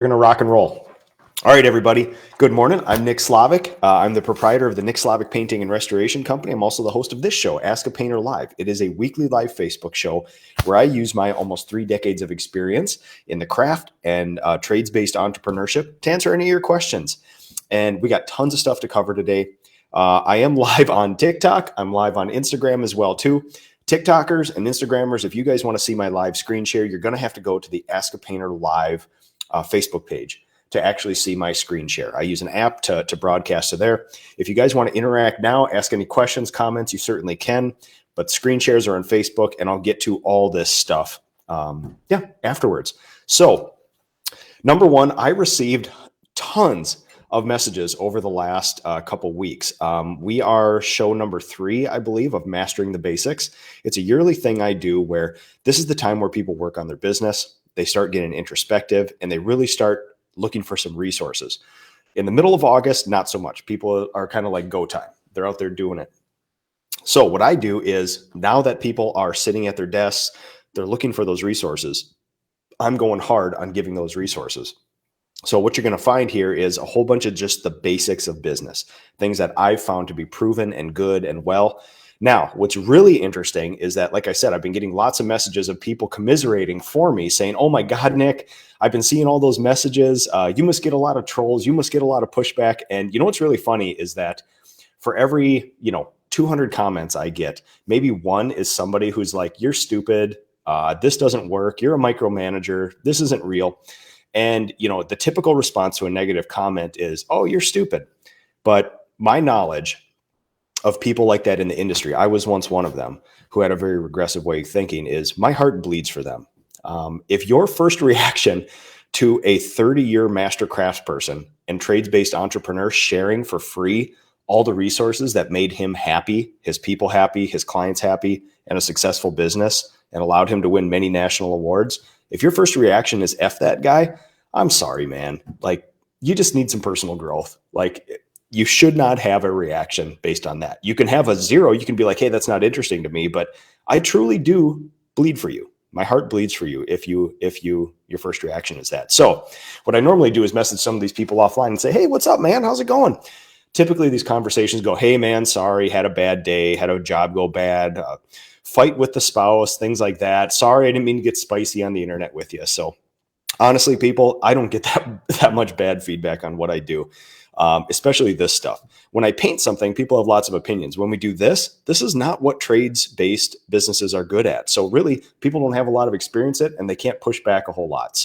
We're going to rock and roll. All right, everybody. Good morning. I'm Nick Slavic. I'm the proprietor of the Nick Slavic Painting and Restoration Company. I'm also the host of this show, Ask a Painter Live. It is a weekly live Facebook show where I use my almost 3 decades of experience in the craft and trades-based entrepreneurship to answer any of your questions. And we got tons of stuff to cover today. I am live on TikTok. I'm live on Instagram as well, too. TikTokers and Instagrammers, if you guys want to see my live screen share, you're going to have to go to the Ask a Painter Live Facebook page to actually see my screen share. I use an app to broadcast to there. If you guys want to interact now, ask any questions, comments, you certainly can. But screen shares are on Facebook, and I'll get to all this stuff afterwards. So, number one, I received tons of messages over the last couple weeks. We are show number 3, I believe, of Mastering the Basics. It's a yearly thing I do where this is the time where people work on their business. They start getting introspective and they really start looking for some resources. In the middle of August, not so much. People are kind of like go time. They're out there doing it. So what I do is now that people are sitting at their desks, they're looking for those resources. I'm going hard on giving those resources. So what you're going to find here is a whole bunch of just the basics of business, things that I've found to be proven and good and well. Now, what's really interesting is that, like I said, I've been getting lots of messages of people commiserating for me saying, oh my God, Nick, I've been seeing all those messages. You must get a lot of trolls. You must get a lot of pushback. And you know what's really funny is that for every, 200 comments I get, maybe one is somebody who's like, you're stupid. This doesn't work. You're a micromanager. This isn't real. And, the typical response to a negative comment is, oh, you're stupid. But my knowledge of people like that in the industry, I was once one of them who had a very regressive way of thinking, is my heart bleeds for them. If your first reaction to a 30-year master craftsperson and trades-based entrepreneur sharing for free all the resources that made him happy, his people happy, his clients happy, and a successful business and allowed him to win many national awards, if your first reaction is F that guy, I'm sorry, man. Like, you just need some personal growth. Like, you should not have a reaction based on that. You can have a 0. You can be like, hey, that's not interesting to me, but I truly do bleed for you. My heart bleeds for you if your first reaction is that. So what I normally do is message some of these people offline and say, hey, what's up, man? How's it going? Typically these conversations go, hey man, sorry, had a bad day, had a job go bad, fight with the spouse, things like that. Sorry, I didn't mean to get spicy on the internet with you. So honestly, people, I don't get that much bad feedback on what I do. Especially this stuff. When I paint something, people have lots of opinions. When we do this is not what trades-based businesses are good at. So really, people don't have a lot of experience in it, and they can't push back a whole lot.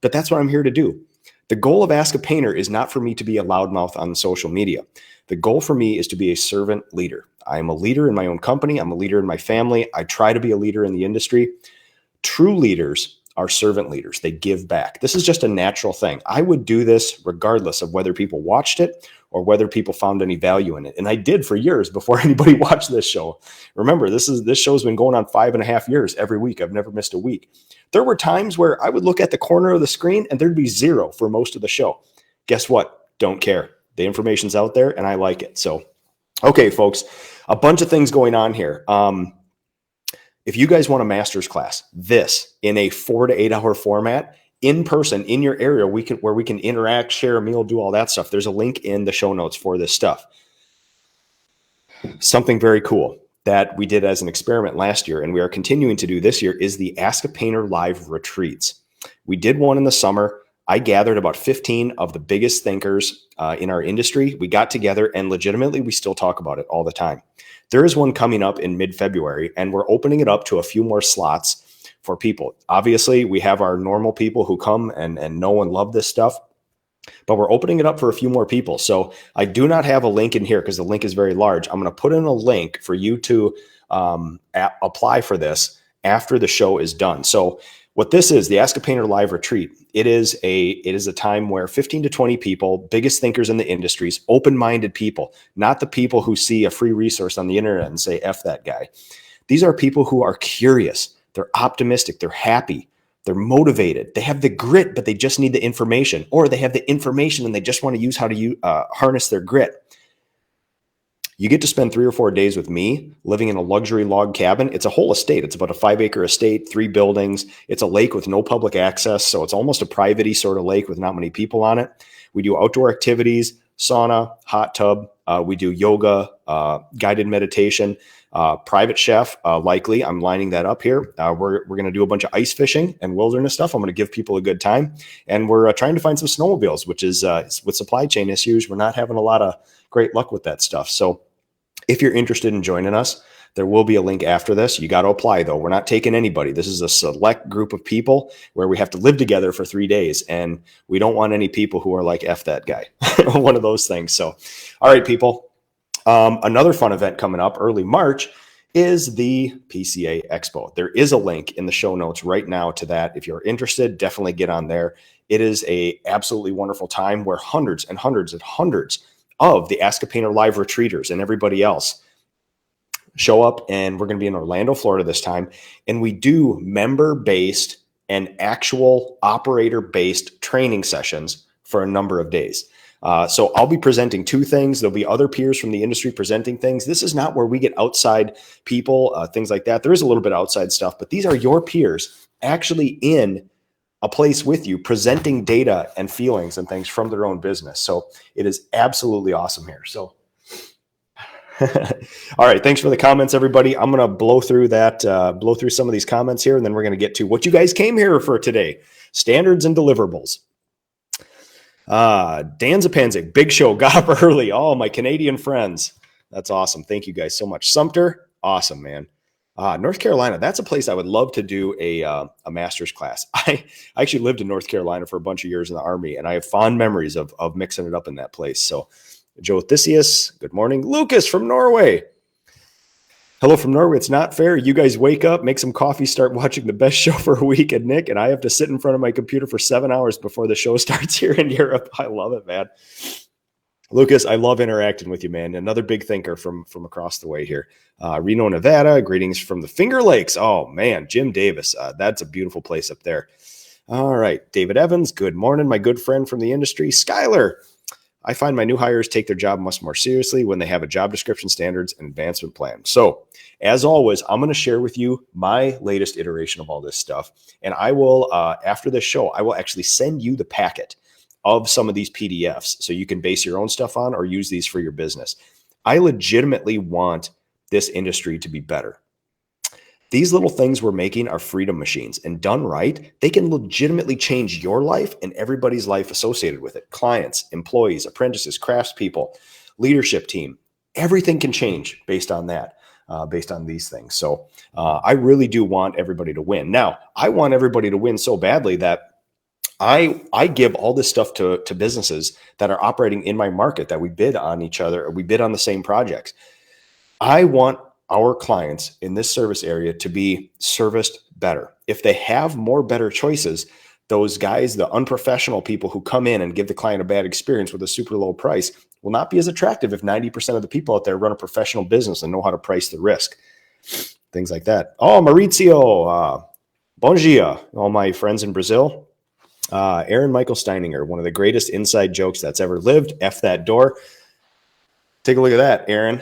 But that's what I'm here to do. The goal of Ask a Painter is not for me to be a loudmouth on social media. The goal for me is to be a servant leader. I am a leader in my own company. I'm a leader in my family. I try to be a leader in the industry. True leaders are servant leaders. They give back. This is just a natural thing. I would do this regardless of whether people watched it or whether people found any value in it. And I did for years before anybody watched this show. Remember, this show's been going on 5.5 years every week. I've never missed a week. There were times where I would look at the corner of the screen and there'd be 0 for most of the show. Guess what? Don't care. The information's out there and I like it. So, okay, folks, a bunch of things going on here. If you guys want a master's class, this in a 4 to 8 hour format, in person, in your area, where we can interact, share a meal, do all that stuff. There's a link in the show notes for this stuff. Something very cool that we did as an experiment last year, and we are continuing to do this year, is the Ask a Painter Live retreats. We did one in the summer. I gathered about 15 of the biggest thinkers in our industry. We got together and legitimately, we still talk about it all the time. There is one coming up in mid-February, and we're opening it up to a few more slots for people. Obviously, we have our normal people who come and know and love this stuff, but we're opening it up for a few more people. So I do not have a link in here because the link is very large. I'm going to put in a link for you to apply for this after the show is done. So what this is, the Ask a Painter Live Retreat, it is a time where 15 to 20 people, biggest thinkers in the industries, open-minded people, not the people who see a free resource on the internet and say, F that guy. These are people who are curious. They're optimistic. They're happy. They're motivated. They have the grit, but they just need the information, or they have the information and they just want to use how to harness their grit. You get to spend 3 or 4 days with me living in a luxury log cabin. It's a whole estate. It's about a 5-acre estate, 3 buildings. It's a lake with no public access. So it's almost a private-y sort of lake with not many people on it. We do outdoor activities, sauna, hot tub. We do yoga, guided meditation, private chef. Likely, I'm lining that up here. We're going to do a bunch of ice fishing and wilderness stuff. I'm going to give people a good time. And we're trying to find some snowmobiles, which is with supply chain issues, we're not having a lot of great luck with that stuff. So if you're interested in joining us, there will be a link after this. You got to apply, though. We're not taking anybody. This is a select group of people where we have to live together for 3 days. And we don't want any people who are like, F that guy. One of those things. So, all right, people. Another fun event coming up early March is the PCA Expo. There is a link in the show notes right now to that. If you're interested, definitely get on there. It is a absolutely wonderful time where hundreds and hundreds and hundreds of the Ask a Painter live retreaters and everybody else show up, and we're going to be in Orlando, Florida this time. And we do member-based and actual operator-based training sessions for a number of days. So I'll be presenting 2 things. There'll be other peers from the industry presenting things. This is not where we get outside people, things like that. There is a little bit of outside stuff, but these are your peers actually in a place with you, presenting data and feelings and things from their own business. So it is absolutely awesome here. So, all right. Thanks for the comments, everybody. I'm going to blow through some of these comments here, and then we're going to get to what you guys came here for today: standards and deliverables. Dan Zapanzik, big show, got up early. Oh, my Canadian friends. That's awesome. Thank you guys so much. Sumter, awesome, man. North Carolina, that's a place I would love to do a master's class. I actually lived in North Carolina for a bunch of years in the Army, and I have fond memories of mixing it up in that place. So Joe Theseus, good morning. Lucas from Norway. Hello from Norway. It's not fair. You guys wake up, make some coffee, start watching the best show for a week, and Nick, and I have to sit in front of my computer for 7 hours before the show starts here in Europe. I love it, man. Lucas, I love interacting with you, man. Another big thinker from across the way here. Reno, Nevada, greetings from the Finger Lakes. Oh, man, Jim Davis. That's a beautiful place up there. All right, David Evans, good morning, my good friend from the industry. Skylar, I find my new hires take their job much more seriously when they have a job description, standards, and advancement plan. So, as always, I'm going to share with you my latest iteration of all this stuff. And I will, after this show, I will actually send you the packet of some of these PDFs so you can base your own stuff on or use these for your business. I legitimately want this industry to be better. These little things we're making are freedom machines, and done right, they can legitimately change your life and everybody's life associated with it. Clients, employees, apprentices, craftspeople, leadership team, everything can change based on that, based on these things. So I really do want everybody to win. Now, I want everybody to win so badly that I give all this stuff to businesses that are operating in my market, that we bid on each other, or we bid on the same projects. I want our clients in this service area to be serviced better. If they have more better choices, those guys, the unprofessional people who come in and give the client a bad experience with a super low price, will not be as attractive if 90% of the people out there run a professional business and know how to price the risk. Things like that. Oh, Maurizio, bom dia, all my friends in Brazil. Aaron Michael Steininger, one of the greatest inside jokes that's ever lived. F that door. Take a look at that, Aaron.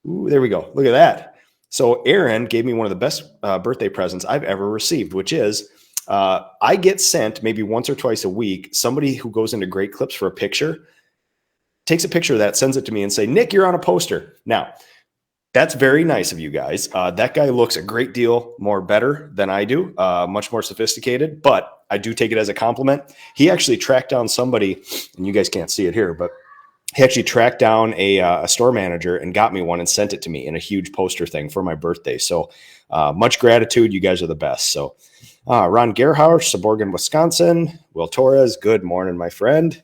Ooh, there we go. Look at that. So Aaron gave me one of the best birthday presents I've ever received, which is I get sent maybe once or twice a week, somebody who goes into Great Clips for a picture, takes a picture of that, sends it to me and say, Nick, you're on a poster. Now, that's very nice of you guys. That guy looks a great deal more better than I do, much more sophisticated, but I do take it as a compliment. He actually tracked down somebody, and you guys can't see it here, but he actually tracked down a store manager and got me one and sent it to me in a huge poster thing for my birthday. So much gratitude. You guys are the best. So Ron Gerhauer, Sheboygan, Wisconsin. Will Torres, good morning, my friend.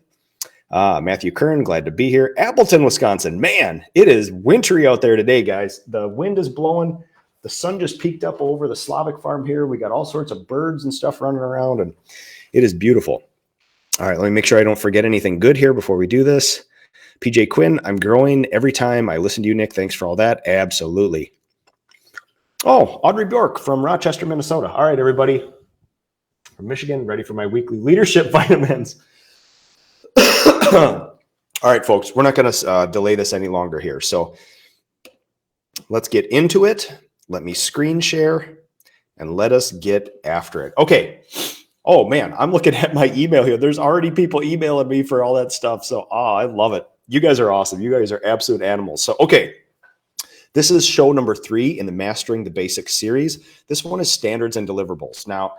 Matthew Kern, glad to be here. Appleton, Wisconsin. Man, it is wintry out there today, guys. The wind is blowing. The sun just peeked up over the Slavic farm here. We got all sorts of birds and stuff running around, and it is beautiful. All right, let me make sure I don't forget anything good here before we do this. PJ Quinn, I'm growing every time I listen to you, Nick. Thanks for all that. Absolutely. Oh, Audrey Bjork from Rochester, Minnesota. All right, everybody from Michigan, ready for my weekly leadership vitamins. All right, folks, we're not going to delay this any longer here. So let's get into it. Let me screen share and let us get after it. Okay. Oh man, I'm looking at my email here. There's already people emailing me for all that stuff. So, I love it. You guys are awesome. You guys are absolute animals. So, okay. This is show number 3 in the Mastering the Basics series. This one is standards and deliverables. Now,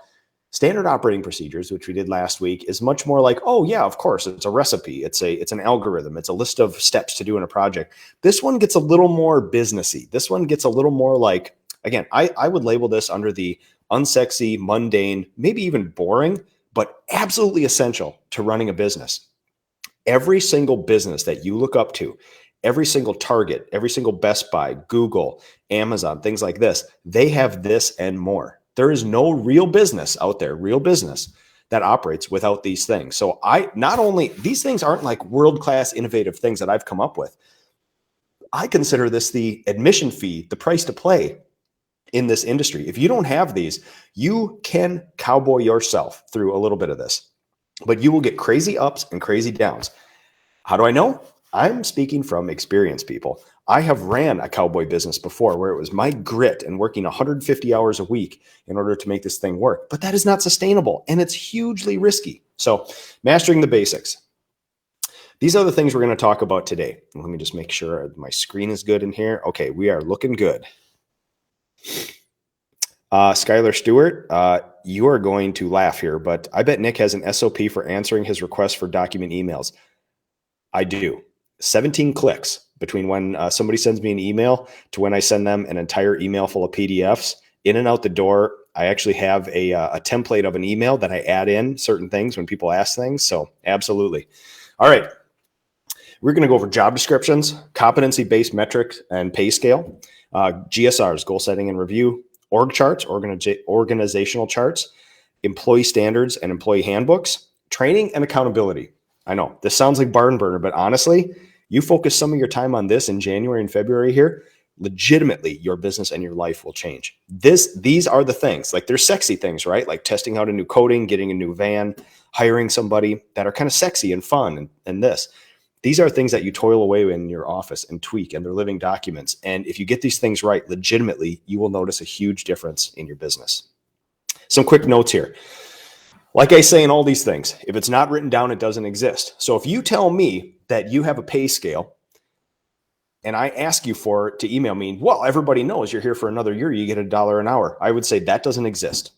standard operating procedures, which we did last week, is much more like, oh yeah, of course, it's a recipe. It's an algorithm. It's a list of steps to do in a project. This one gets a little more businessy. This one gets a little more like, again, I would label this under the unsexy, mundane, maybe even boring, but absolutely essential to running a business. Every single business that you look up to, every single Target, every single Best Buy, Google, Amazon, things like this, they have this and more. There is no real business out there, real business that operates without these things. So not only, these things aren't like world-class innovative things that I've come up with. I consider this the admission fee, the price to play in this industry. If you don't have these, you can cowboy yourself through a little bit of this, but you will get crazy ups and crazy downs. How do I know? I'm speaking from experience, people. I have ran a cowboy business before where it was my grit and working 150 hours a week in order to make this thing work. But that is not sustainable and it's hugely risky. So mastering the basics. These are the things we're going to talk about today. Let me just make sure my screen is good in here. Okay, we are looking good. Skylar Stewart, you are going to laugh here, but I bet Nick has an SOP for answering his requests for document emails. I do. 17 clicks between when somebody sends me an email to when I send them an entire email full of PDFs. In and out the door, I actually have a template of an email that I add in certain things when people ask things. So absolutely. All right. We're going to go over job descriptions, competency-based metrics and pay scale, GSRs, goal setting and review, org charts, organizational charts, employee standards and employee handbooks, training and accountability. I know this sounds like barn burner, but honestly, you focus some of your time on this in January and February here, legitimately your business and your life will change. These are the things, like there's sexy things, right? Like testing out a new coating, getting a new van, hiring somebody, that are kind of sexy and fun and this. These are things that you toil away in your office and tweak, and they're living documents. And if you get these things right, legitimately, you will notice a huge difference in your business. Some quick notes here. Like I say in all these things, if it's not written down, it doesn't exist. So if you tell me that you have a pay scale and I ask you for it to email me, well, everybody knows you're here for another year, you get $1 an hour. I would say that doesn't exist.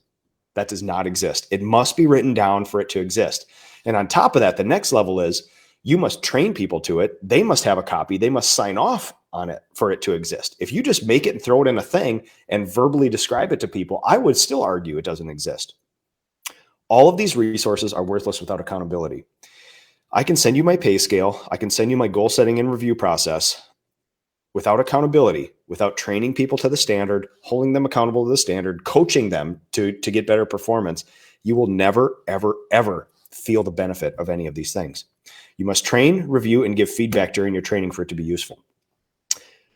That does not exist. It must be written down for it to exist. And on top of that, the next level is you must train people to it. They must have a copy. They must sign off on it for it to exist. If you just make it and throw it in a thing and verbally describe it to people, I would still argue it doesn't exist. All of these resources are worthless without accountability. I can send you my pay scale. I can send you my goal setting and review process. Without accountability, without training people to the standard, holding them accountable to the standard, coaching them to get better performance, you will never, ever, ever feel the benefit of any of these things. You must train, review, and give feedback during your training for it to be useful.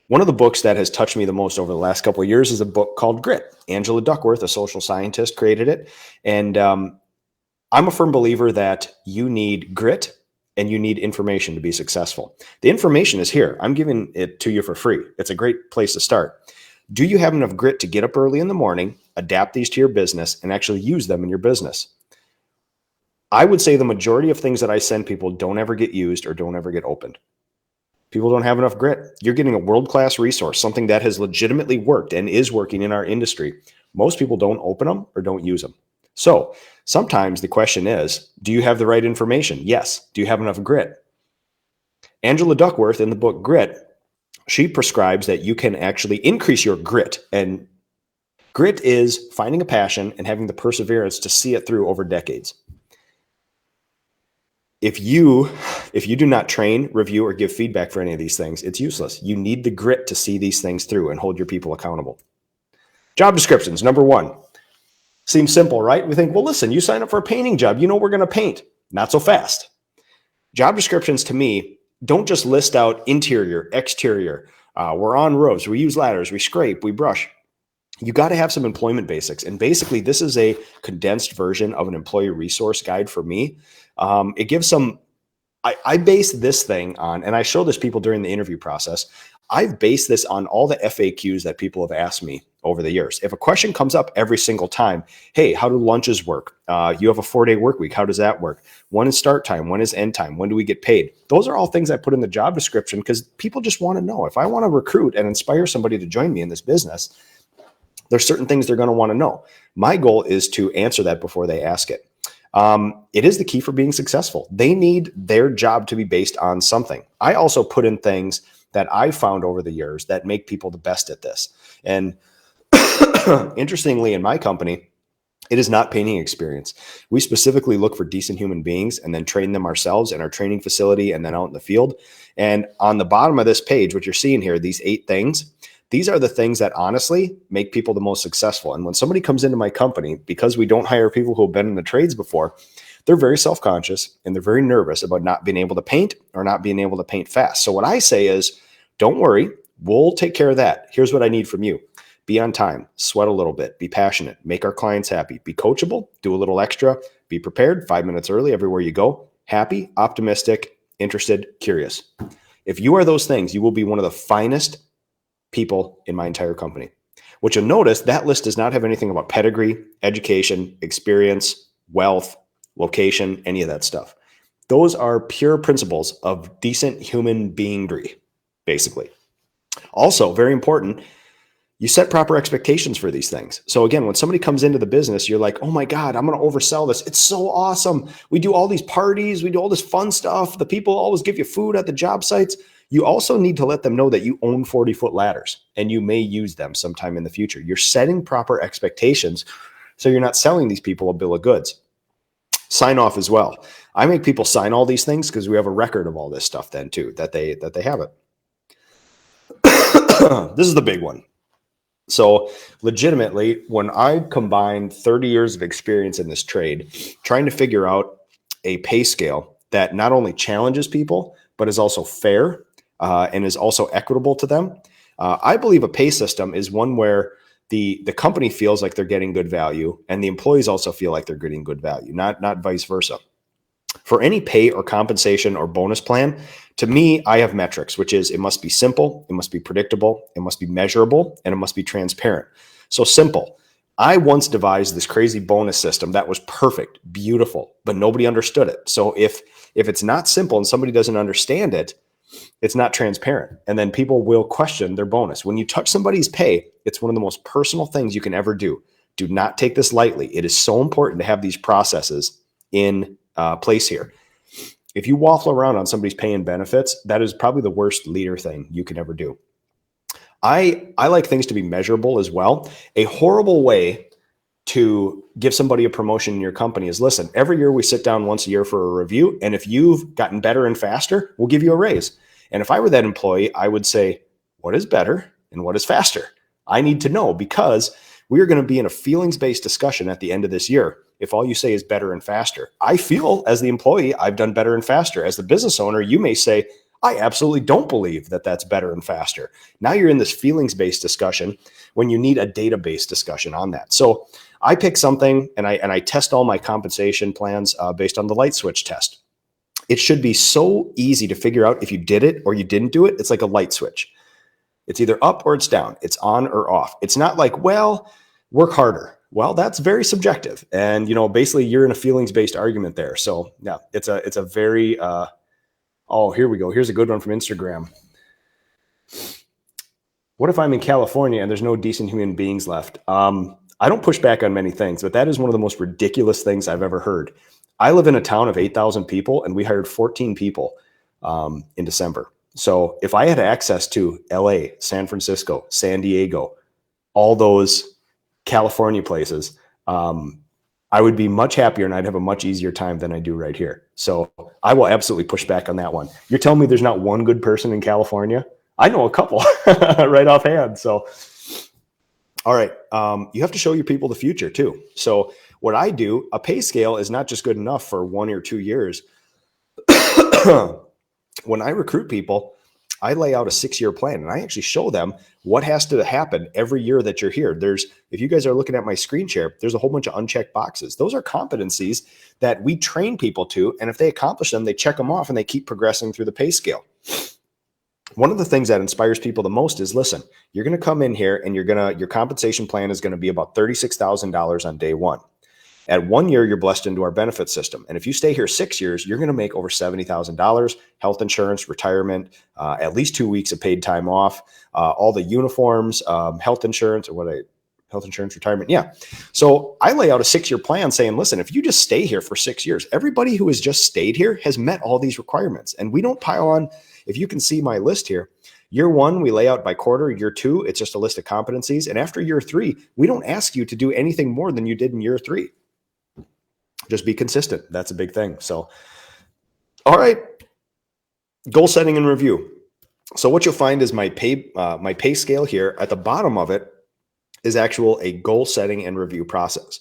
One of the books that has touched me the most over the last couple of years is a book called Grit. Angela Duckworth, a social scientist, created it. And I'm a firm believer that you need grit and you need information to be successful. The information is here. I'm giving it to you for free. It's a great place to start. Do you have enough grit to get up early in the morning, adapt these to your business, and actually use them in your business? I would say the majority of things that I send people don't ever get used or don't ever get opened. People don't have enough grit. You're getting a world-class resource, something that has legitimately worked and is working in our industry. Most people don't open them or don't use them. So sometimes the question is, do you have the right information? Yes. Do you have enough grit? Angela Duckworth in the book Grit, she prescribes that you can actually increase your grit. And grit is finding a passion and having the perseverance to see it through over decades. If you do not train, review, or give feedback for any of these things, it's useless. You need the grit to see these things through and hold your people accountable. Job descriptions, number 1. Seems simple, right? We think, well, listen, you sign up for a painting job. You know we're going to paint. Not so fast. Job descriptions to me don't just list out interior, exterior. We're on roofs. We use ladders. We scrape. We brush. You got to have some employment basics. And basically, this is a condensed version of an employee resource guide for me. It gives some I base this thing on, and I show this people during the interview process. I've based this on all the FAQs that people have asked me over the years. If a question comes up every single time, hey, how do lunches work? You have a 4-day work week. How does that work? When is start time? When is end time? When do we get paid? Those are all things I put in the job description because people just want to know. If I want to recruit and inspire somebody to join me in this business, there's certain things they're going to want to know. My goal is to answer that before they ask it. It is the key for being successful. They need their job to be based on something. I also put in things that I found over the years that make people the best at this. And interestingly, in my company, it is not painting experience. We specifically look for decent human beings and then train them ourselves in our training facility and then out in the field. And on the bottom of this page, what you're seeing here, these 8 things, these are the things that honestly make people the most successful. And when somebody comes into my company, because we don't hire people who have been in the trades before, they're very self-conscious and they're very nervous about not being able to paint or not being able to paint fast. So what I say is, don't worry, we'll take care of that. Here's what I need from you. Be on time, sweat a little bit, be passionate, make our clients happy, be coachable, do a little extra, be prepared 5 minutes early everywhere you go, happy, optimistic, interested, curious. If you are those things, you will be one of the finest people in my entire company. What you'll notice, that list does not have anything about pedigree, education, experience, wealth, location, any of that stuff. Those are pure principles of decent human beingry, basically. Also, very important, you set proper expectations for these things. So again, when somebody comes into the business, you're like, oh my God, I'm going to oversell this. It's so awesome. We do all these parties. We do all this fun stuff. The people always give you food at the job sites. You also need to let them know that you own 40-foot ladders and you may use them sometime in the future. You're setting proper expectations so you're not selling these people a bill of goods. Sign off as well. I make people sign all these things because we have a record of all this stuff then too, that they have it. This is the big one. So legitimately, when I combined 30 years of experience in this trade, trying to figure out a pay scale that not only challenges people, but is also fair and is also equitable to them, I believe a pay system is one where the company feels like they're getting good value and the employees also feel like they're getting good value, not vice versa. For any pay or compensation or bonus plan, to me, I have metrics, which is it must be simple, it must be predictable, it must be measurable, and it must be transparent. So simple. I once devised this crazy bonus system that was perfect, beautiful, but nobody understood it. So if it's not simple and somebody doesn't understand it, it's not transparent. And then people will question their bonus. When you touch somebody's pay, it's one of the most personal things you can ever do. Do not take this lightly. It is so important to have these processes in place here. If you waffle around on somebody's pay and benefits, that is probably the worst leader thing you can ever do. I like things to be measurable as well. A horrible way to give somebody a promotion in your company is, listen, every year we sit down once a year for a review. And if you've gotten better and faster, we'll give you a raise. And if I were that employee, I would say, what is better and what is faster? I need to know, because we are going to be in a feelings-based discussion at the end of this year. If all you say is better and faster, I feel as the employee, I've done better and faster. As the business owner, you may say, I absolutely don't believe that that's better and faster. Now you're in this feelings-based discussion when you need a data-based discussion on that. So I pick something and I test all my compensation plans based on the light switch test. It should be so easy to figure out if you did it or you didn't do it. It's like a light switch. It's either up or it's down. It's on or off. It's not like, well, work harder. Well, that's very subjective. And, basically you're in a feelings-based argument there. So yeah, it's a very, oh, here we go. Here's a good one from Instagram. What if I'm in California and there's no decent human beings left? I don't push back on many things, but that is one of the most ridiculous things I've ever heard. I live in a town of 8,000 people and we hired 14 people in December. So if I had access to LA, San Francisco, San Diego, all those California places, I would be much happier and I'd have a much easier time than I do right here. So I will absolutely push back on that one. You're telling me there's not one good person in California? I know a couple right offhand. So, all right. You have to show your people the future too. So what I do, a pay scale is not just good enough for 1 or 2 years. When I recruit people, I lay out a 6-year plan, and I actually show them what has to happen every year that you're here. If you guys are looking at my screen share, there's a whole bunch of unchecked boxes. Those are competencies that we train people to. And if they accomplish them, they check them off and they keep progressing through the pay scale. One of the things that inspires people the most is, listen, you're going to come in here and your compensation plan is going to be about $36,000 on day one. At 1 year, you're blessed into our benefit system. And if you stay here 6 years, you're going to make over $70,000, health insurance, retirement, at least 2 weeks of paid time off, all the uniforms, health insurance, health insurance, retirement. Yeah. So I lay out a 6-year plan saying, listen, if you just stay here for 6 years, everybody who has just stayed here has met all these requirements. And we don't pile on. If you can see my list here, year 1, we lay out by quarter. Year 2, it's just a list of competencies. And after year 3, we don't ask you to do anything more than you did in year 3. Just be consistent. That's a big thing. So, all right. Goal setting and review. So what you'll find is my pay scale here at the bottom of it is a goal setting and review process.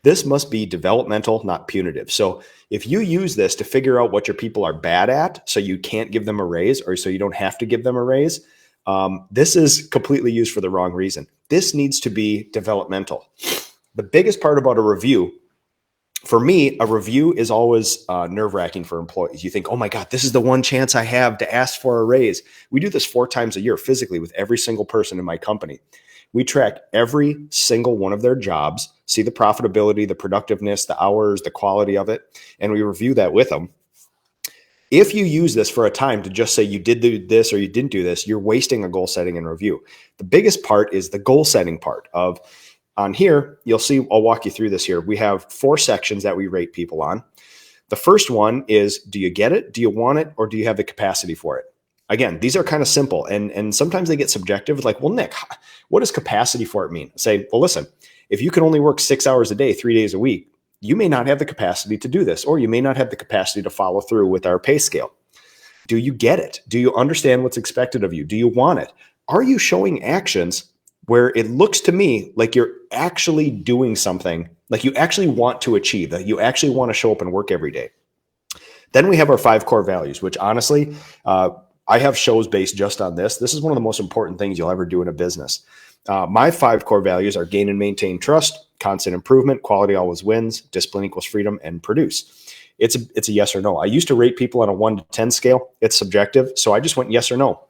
This must be developmental, not punitive. So if you use this to figure out what your people are bad at, so you can't give them a raise or so you don't have to give them a raise, this is completely used for the wrong reason. This needs to be developmental. The biggest part about a review, for me, a review is always nerve-wracking for employees. You think, oh my God, this is the one chance I have to ask for a raise. We do this 4 times a year physically with every single person in my company. We track every single one of their jobs, see the profitability, the productiveness, the hours, the quality of it, and we review that with them. If you use this for a time to just say you did do this or you didn't do this, you're wasting a goal setting and review. The biggest part is the goal setting part of, on here, you'll see, I'll walk you through this here. We have 4 sections that we rate people on. The first one is, do you get it? Do you want it? Or do you have the capacity for it? Again, these are kind of simple and sometimes they get subjective. Like, well, Nick, what does capacity for it mean? Say, well, listen, if you can only work 6 hours a day, 3 days a week, you may not have the capacity to do this, or you may not have the capacity to follow through with our pay scale. Do you get it? Do you understand what's expected of you? Do you want it? Are you showing actions where it looks to me like you're actually doing something, like you actually want to achieve, that you actually want to show up and work every day? Then we have our 5 core values, which honestly, I have shows based just on this. This is one of the most important things you'll ever do in a business. My 5 core values are gain and maintain trust, constant improvement, quality always wins, discipline equals freedom, and produce. It's a yes or no. I used to rate people on a 1 to 10 scale. It's subjective. So I just went yes or no.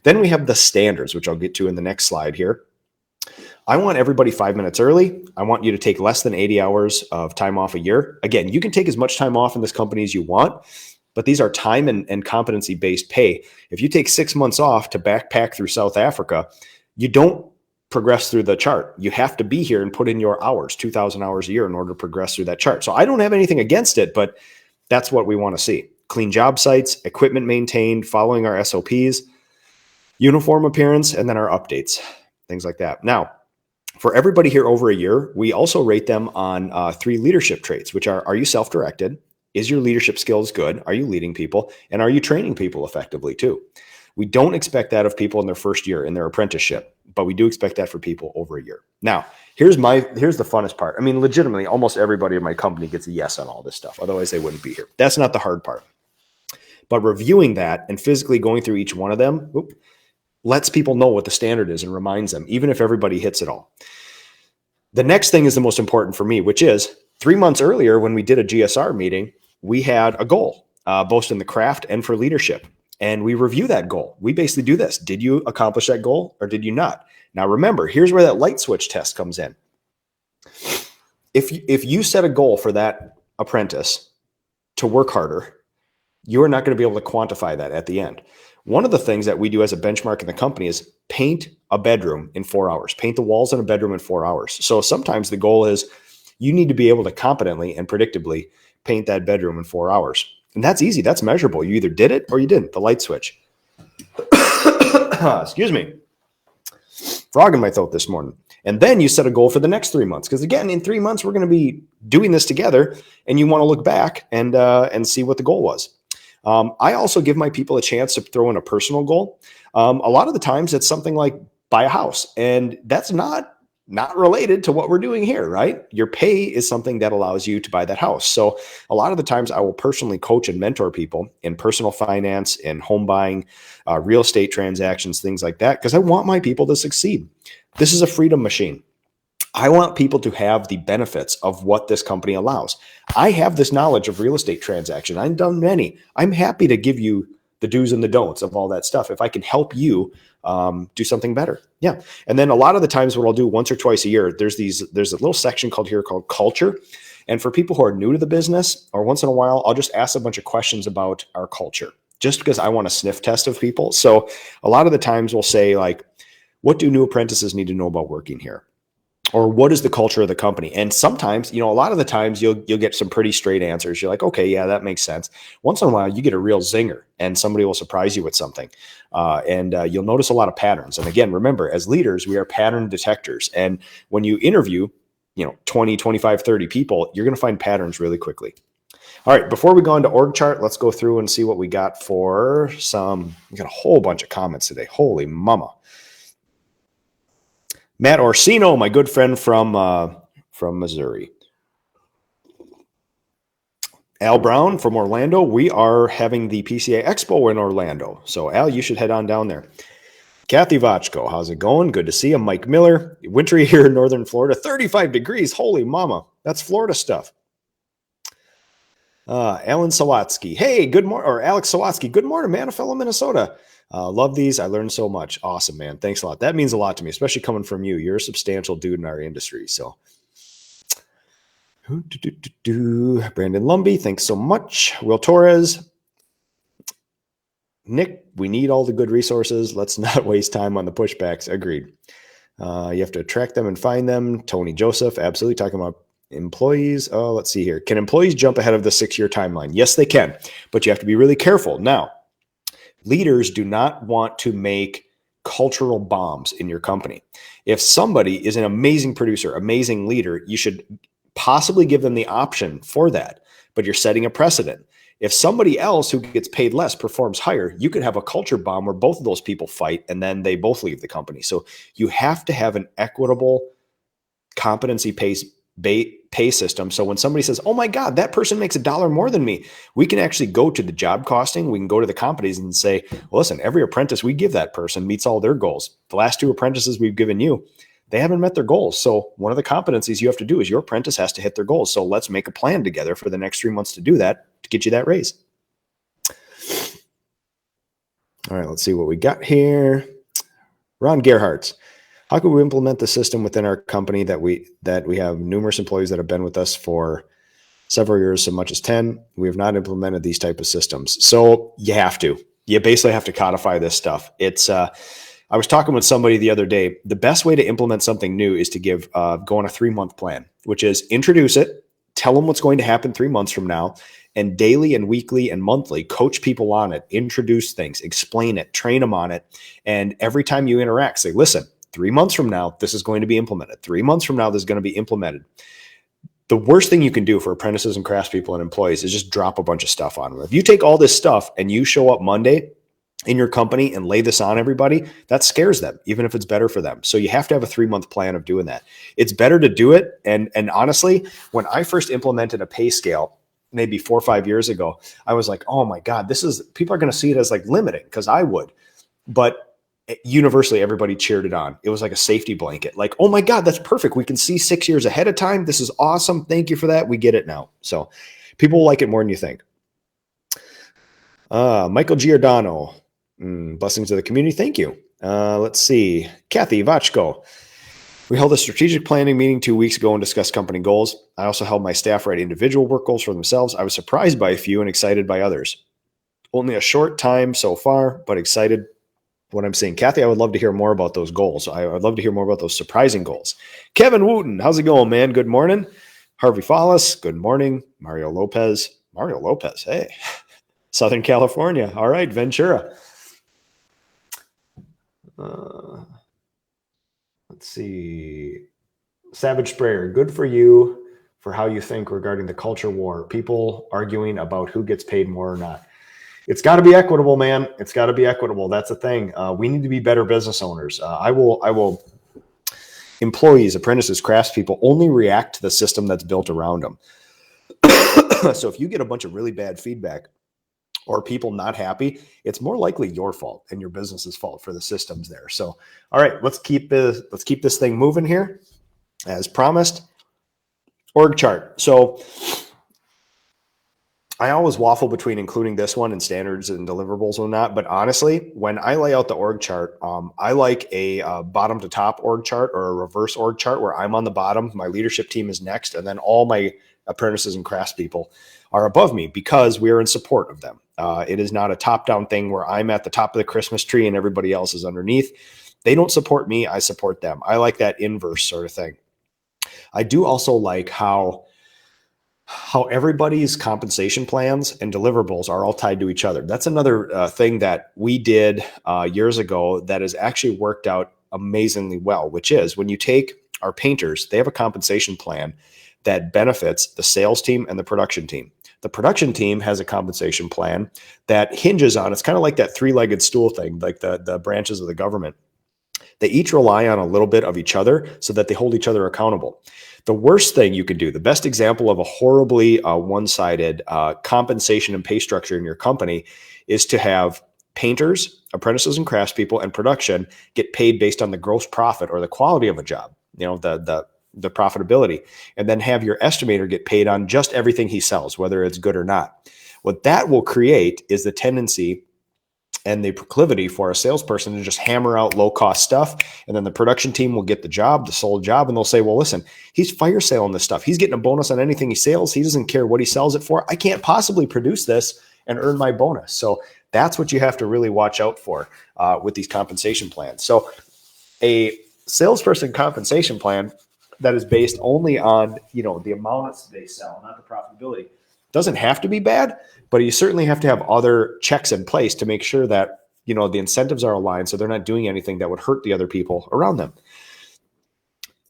Then we have the standards, which I'll get to in the next slide here. I want everybody 5 minutes early. I want you to take less than 80 hours of time off a year. Again, you can take as much time off in this company as you want, but these are time and competency-based pay. If you take 6 months off to backpack through South Africa, you don't progress through the chart. You have to be here and put in your hours, 2,000 hours a year in order to progress through that chart. So I don't have anything against it, but that's what we want to see. Clean job sites, equipment maintained, following our SOPs, uniform appearance, and then our updates, things like that. Now, for everybody here over a year, we also rate them on 3 leadership traits, which are you self-directed? Is your leadership skills good? Are you leading people? And are you training people effectively too? We don't expect that of people in their first year in their apprenticeship, but we do expect that for people over a year. Now, here's the funnest part. I mean, legitimately, almost everybody in my company gets a yes on all this stuff. Otherwise, they wouldn't be here. That's not the hard part. But reviewing that and physically going through each one of them, lets people know what the standard is and reminds them, even if everybody hits it all. The next thing is the most important for me, which is 3 months earlier when we did a GSR meeting, we had a goal, both in the craft and for leadership. And we review that goal. We basically do this. Did you accomplish that goal or did you not? Now, remember, here's where that light switch test comes in. If you set a goal for that apprentice to work harder, you are not going to be able to quantify that at the end. One of the things that we do as a benchmark in the company is paint a bedroom in 4 hours, paint the walls in a bedroom in 4 hours. So sometimes the goal is you need to be able to competently and predictably paint that bedroom in 4 hours. And that's easy. That's measurable. You either did it or you didn't. The light switch. Excuse me. Frog in my throat this morning. And then you set a goal for the next 3 months. Because again, in 3 months, we're going to be doing this together and you want to look back and see what the goal was. I also give my people a chance to throw in a personal goal. A lot of the times it's something like buy a house, and that's not not related to what we're doing here, right? Your pay is something that allows you to buy that house. So a lot of the times I will personally coach and mentor people in personal finance and home buying, real estate transactions, things like that, because I want my people to succeed. This is a freedom machine. I want people to have the benefits of what this company allows. I have this knowledge of real estate transactions. I've done many. I'm happy to give you the do's and the don'ts of all that stuff if I can help you do something better. Yeah. And then a lot of the times what I'll do once or twice a year, there's a little section called culture. And for people who are new to the business, or once in a while, I'll just ask a bunch of questions about our culture, just because I want a sniff test of people. So a lot of the times we'll say, like, what do new apprentices need to know about working here? Or what is the culture of the company? And sometimes, a lot of the times you'll get some pretty straight answers. You're like, okay, yeah, that makes sense. Once in a while, you get a real zinger and somebody will surprise you with something. And you'll notice a lot of patterns. And again, remember, as leaders, we are pattern detectors. And when you interview, 20, 25, 30 people, you're going to find patterns really quickly. All right, before we go into org chart, let's go through and see what we got for we got a whole bunch of comments today. Holy mama. Matt Orsino, my good friend from Missouri. Al Brown from Orlando. We are having the PCA Expo in Orlando. So, Al, you should head on down there. Kathy Vachko, how's it going? Good to see you. Mike Miller, wintry here in northern Florida, 35 degrees. Holy mama. That's Florida stuff. Alan Sawatsky. Hey, good morning. Or Alex Sawatsky. Good morning, man. A fellow Minnesota. Love these. I learned so much. Awesome, man. Thanks a lot. That means a lot to me, especially coming from you. You're a substantial dude in our industry. So, Brandon Lumby, thanks so much. Will Torres. Nick, we need all the good resources. Let's not waste time on the pushbacks. Agreed. You have to attract them and find them. Tony Joseph, absolutely. Talking about employees. Oh, let's see here. Can employees jump ahead of the 6-year timeline? Yes, they can, but you have to be really careful. Now, leaders do not want to make cultural bombs in your company. If somebody is an amazing producer, amazing leader, you should possibly give them the option for that, but you're setting a precedent. If somebody else who gets paid less performs higher, you could have a culture bomb where both of those people fight and then they both leave the company. So you have to have an equitable competency pay system. So when somebody says, oh my God, that person makes $1 more than me, we can actually go to the job costing. We can go to the companies and say, well, listen, every apprentice we give that person meets all their goals. The last 2 apprentices we've given you, they haven't met their goals. So one of the competencies you have to do is your apprentice has to hit their goals. So let's make a plan together for the next 3 months to do that, to get you that raise. All right, let's see what we got here. Ron Gerhardt. How can we implement the system within our company that we have numerous employees that have been with us for several years, so much as 10? We have not implemented these type of systems. So you have to. You basically have to codify this stuff. I was talking with somebody the other day. The best way to implement something new is to go on a 3-month plan, which is introduce it, tell them what's going to happen 3 months from now, and daily and weekly and monthly coach people on it, introduce things, explain it, train them on it. And every time you interact, say, listen, 3 months from now, this is going to be implemented. 3 months from now, this is going to be implemented. The worst thing you can do for apprentices and craftspeople and employees is just drop a bunch of stuff on them. If you take all this stuff and you show up Monday in your company and lay this on everybody, that scares them, even if it's better for them. So you have to have a 3-month plan of doing that. It's better to do it. And honestly, when I first implemented a pay scale, maybe 4 or 5 years ago, I was like, oh my God, people are going to see it as like limiting, because I would. But universally, everybody cheered it on. It was like a safety blanket. Like, oh my God, that's perfect. We can see 6 years ahead of time. This is awesome. Thank you for that. We get it now. So people will like it more than you think. Michael Giordano. Blessings to the community. Thank you. Let's see. Kathy Vachko. We held a strategic planning meeting 2 weeks ago and discussed company goals. I also helped my staff write individual work goals for themselves. I was surprised by a few and excited by others. Only a short time so far, but excited what I'm seeing. Kathy, I would love to hear more about those goals. I would love to hear more about those surprising goals. Kevin Wooten, how's it going, man? Good morning. Harvey Follis, good morning. Mario Lopez, hey. Southern California. All right, Ventura. Let's see. Savage Sprayer, good for you for how you think regarding the culture war. People arguing about who gets paid more or not. It's got to be equitable, man. It's got to be equitable. That's the thing. We need to be better business owners. I will Employees, apprentices, craftspeople only react to the system that's built around them. So if you get a bunch of really bad feedback or people not happy, it's more likely your fault and your business's fault for the systems there. So, all right, let's keep this thing moving here as promised. Org chart. So I always waffle between including this one and standards and deliverables or not. But honestly, when I lay out the org chart, I like a bottom to top org chart or a reverse org chart where I'm on the bottom, my leadership team is next, and then all my apprentices and craftspeople are above me because we are in support of them. It is not a top-down thing where I'm at the top of the Christmas tree and everybody else is underneath. They don't support me, I support them. I like that inverse sort of thing. I do also like how everybody's compensation plans and deliverables are all tied to each other. That's another thing that we did years ago that has actually worked out amazingly well, which is when you take our painters, they have a compensation plan that benefits the sales team and the production team. The production team has a compensation plan that hinges on, it's kind of like that three-legged stool thing, like the branches of the government. They each rely on a little bit of each other so that they hold each other accountable. The worst thing you can do, the best example of a horribly one-sided compensation and pay structure in your company is to have painters, apprentices and craftspeople, and production get paid based on the gross profit or the quality of a job, the profitability, and then have your estimator get paid on just everything he sells, whether it's good or not. What that will create is the tendency and the proclivity for a salesperson to just hammer out low-cost stuff, and then the production team will get the job, the sold job, and they'll say, well, listen, he's fire selling this stuff. He's getting a bonus on anything he sells. He doesn't care what he sells it for. I can't possibly produce this and earn my bonus. So that's what you have to really watch out for with these compensation plans. So a salesperson compensation plan that is based only on, the amounts they sell, not the profitability, doesn't have to be bad, but you certainly have to have other checks in place to make sure that, the incentives are aligned so they're not doing anything that would hurt the other people around them.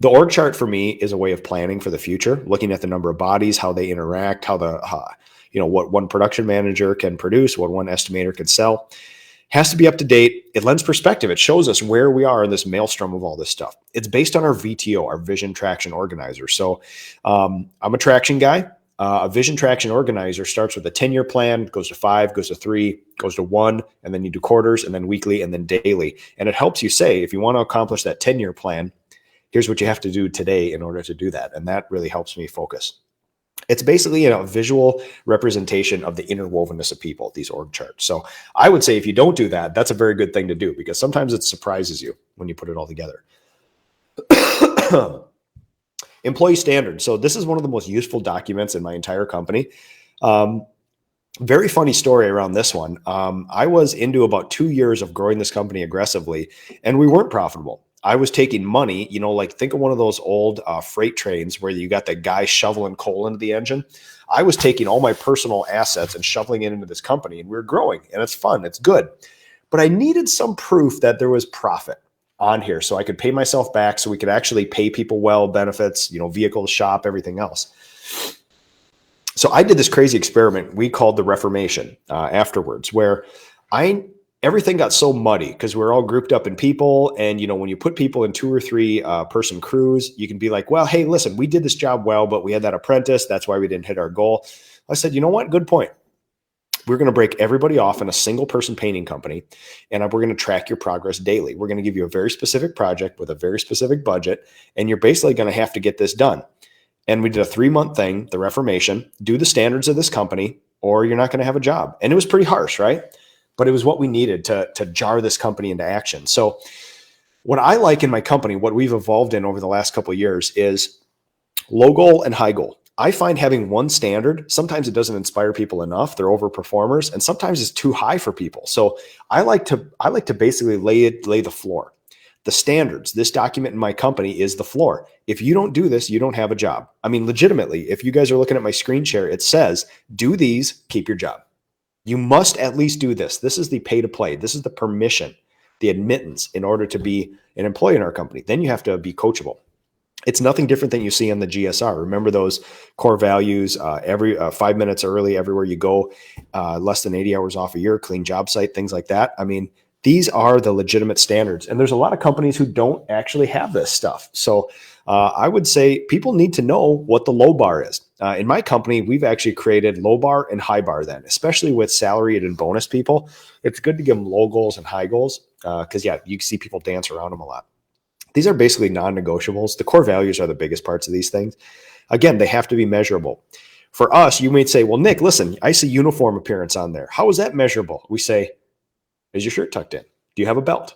The org chart for me is a way of planning for the future, looking at the number of bodies, how they interact, what one production manager can produce, what one estimator can sell. Has to be up to date. It lends perspective. It shows us where we are in this maelstrom of all this stuff. It's based on our VTO, our Vision Traction Organizer. So I'm a traction guy. A Vision Traction Organizer starts with a 10-year plan, goes to 5, goes to 3, goes to 1, and then you do quarters, and then weekly, and then daily. And it helps you say, if you want to accomplish that 10-year plan, here's what you have to do today in order to do that. And that really helps me focus. It's basically a visual representation of the interwovenness of people, these org charts. So I would say if you don't do that, that's a very good thing to do because sometimes it surprises you when you put it all together. Employee standards. So this is one of the most useful documents in my entire company. Very funny story around this one. I was into about 2 years of growing this company aggressively, and we weren't profitable. I was taking money, think of one of those old freight trains where you got that guy shoveling coal into the engine. I was taking all my personal assets and shoveling it into this company, and we were growing, and it's fun. It's good. But I needed some proof that there was profit on here so I could pay myself back so we could actually pay people well, benefits, vehicles, shop, everything else. So I did this crazy experiment we called the Reformation afterwards, where everything got so muddy because we're all grouped up in people. And, when you put people in 2 or 3 person crews, you can be like, well, hey, listen, we did this job well, but we had that apprentice. That's why we didn't hit our goal. I said, you know what? Good point. We're going to break everybody off in a single person painting company, and we're going to track your progress daily. We're going to give you a very specific project with a very specific budget, and you're basically going to have to get this done. And we did a 3-month thing, the Reformation, do the standards of this company, or you're not going to have a job. And it was pretty harsh, right? But it was what we needed to jar this company into action. So what I like in my company, what we've evolved in over the last couple of years is low goal and high goal. I find having one standard, sometimes it doesn't inspire people enough. They're overperformers, and sometimes it's too high for people. So I like to basically lay the floor. The standards, this document in my company is the floor. If you don't do this, you don't have a job. I mean, legitimately, if you guys are looking at my screen share, it says, do these, keep your job. You must at least do this. This is the pay to play. This is the permission, the admittance in order to be an employee in our company. Then you have to be coachable. It's nothing different than you see on the GSR. Remember those core values, every 5 minutes early, everywhere you go, less than 80 hours off a year, clean job site, things like that. I mean, These are the legitimate standards. And there's a lot of companies who don't actually have this stuff. So I would say people need to know what the low bar is. In my company, we've actually created low bar and high bar then, especially with salaried and bonus people. It's good to give them low goals and high goals because, yeah, you can see people dance around them a lot. These are basically non-negotiables. The core values are the biggest parts of these things. Again, they have to be measurable. For us, you might say, well, Nick, listen, I see uniform appearance on there. How is that measurable? We say, is your shirt tucked in? Do you have a belt?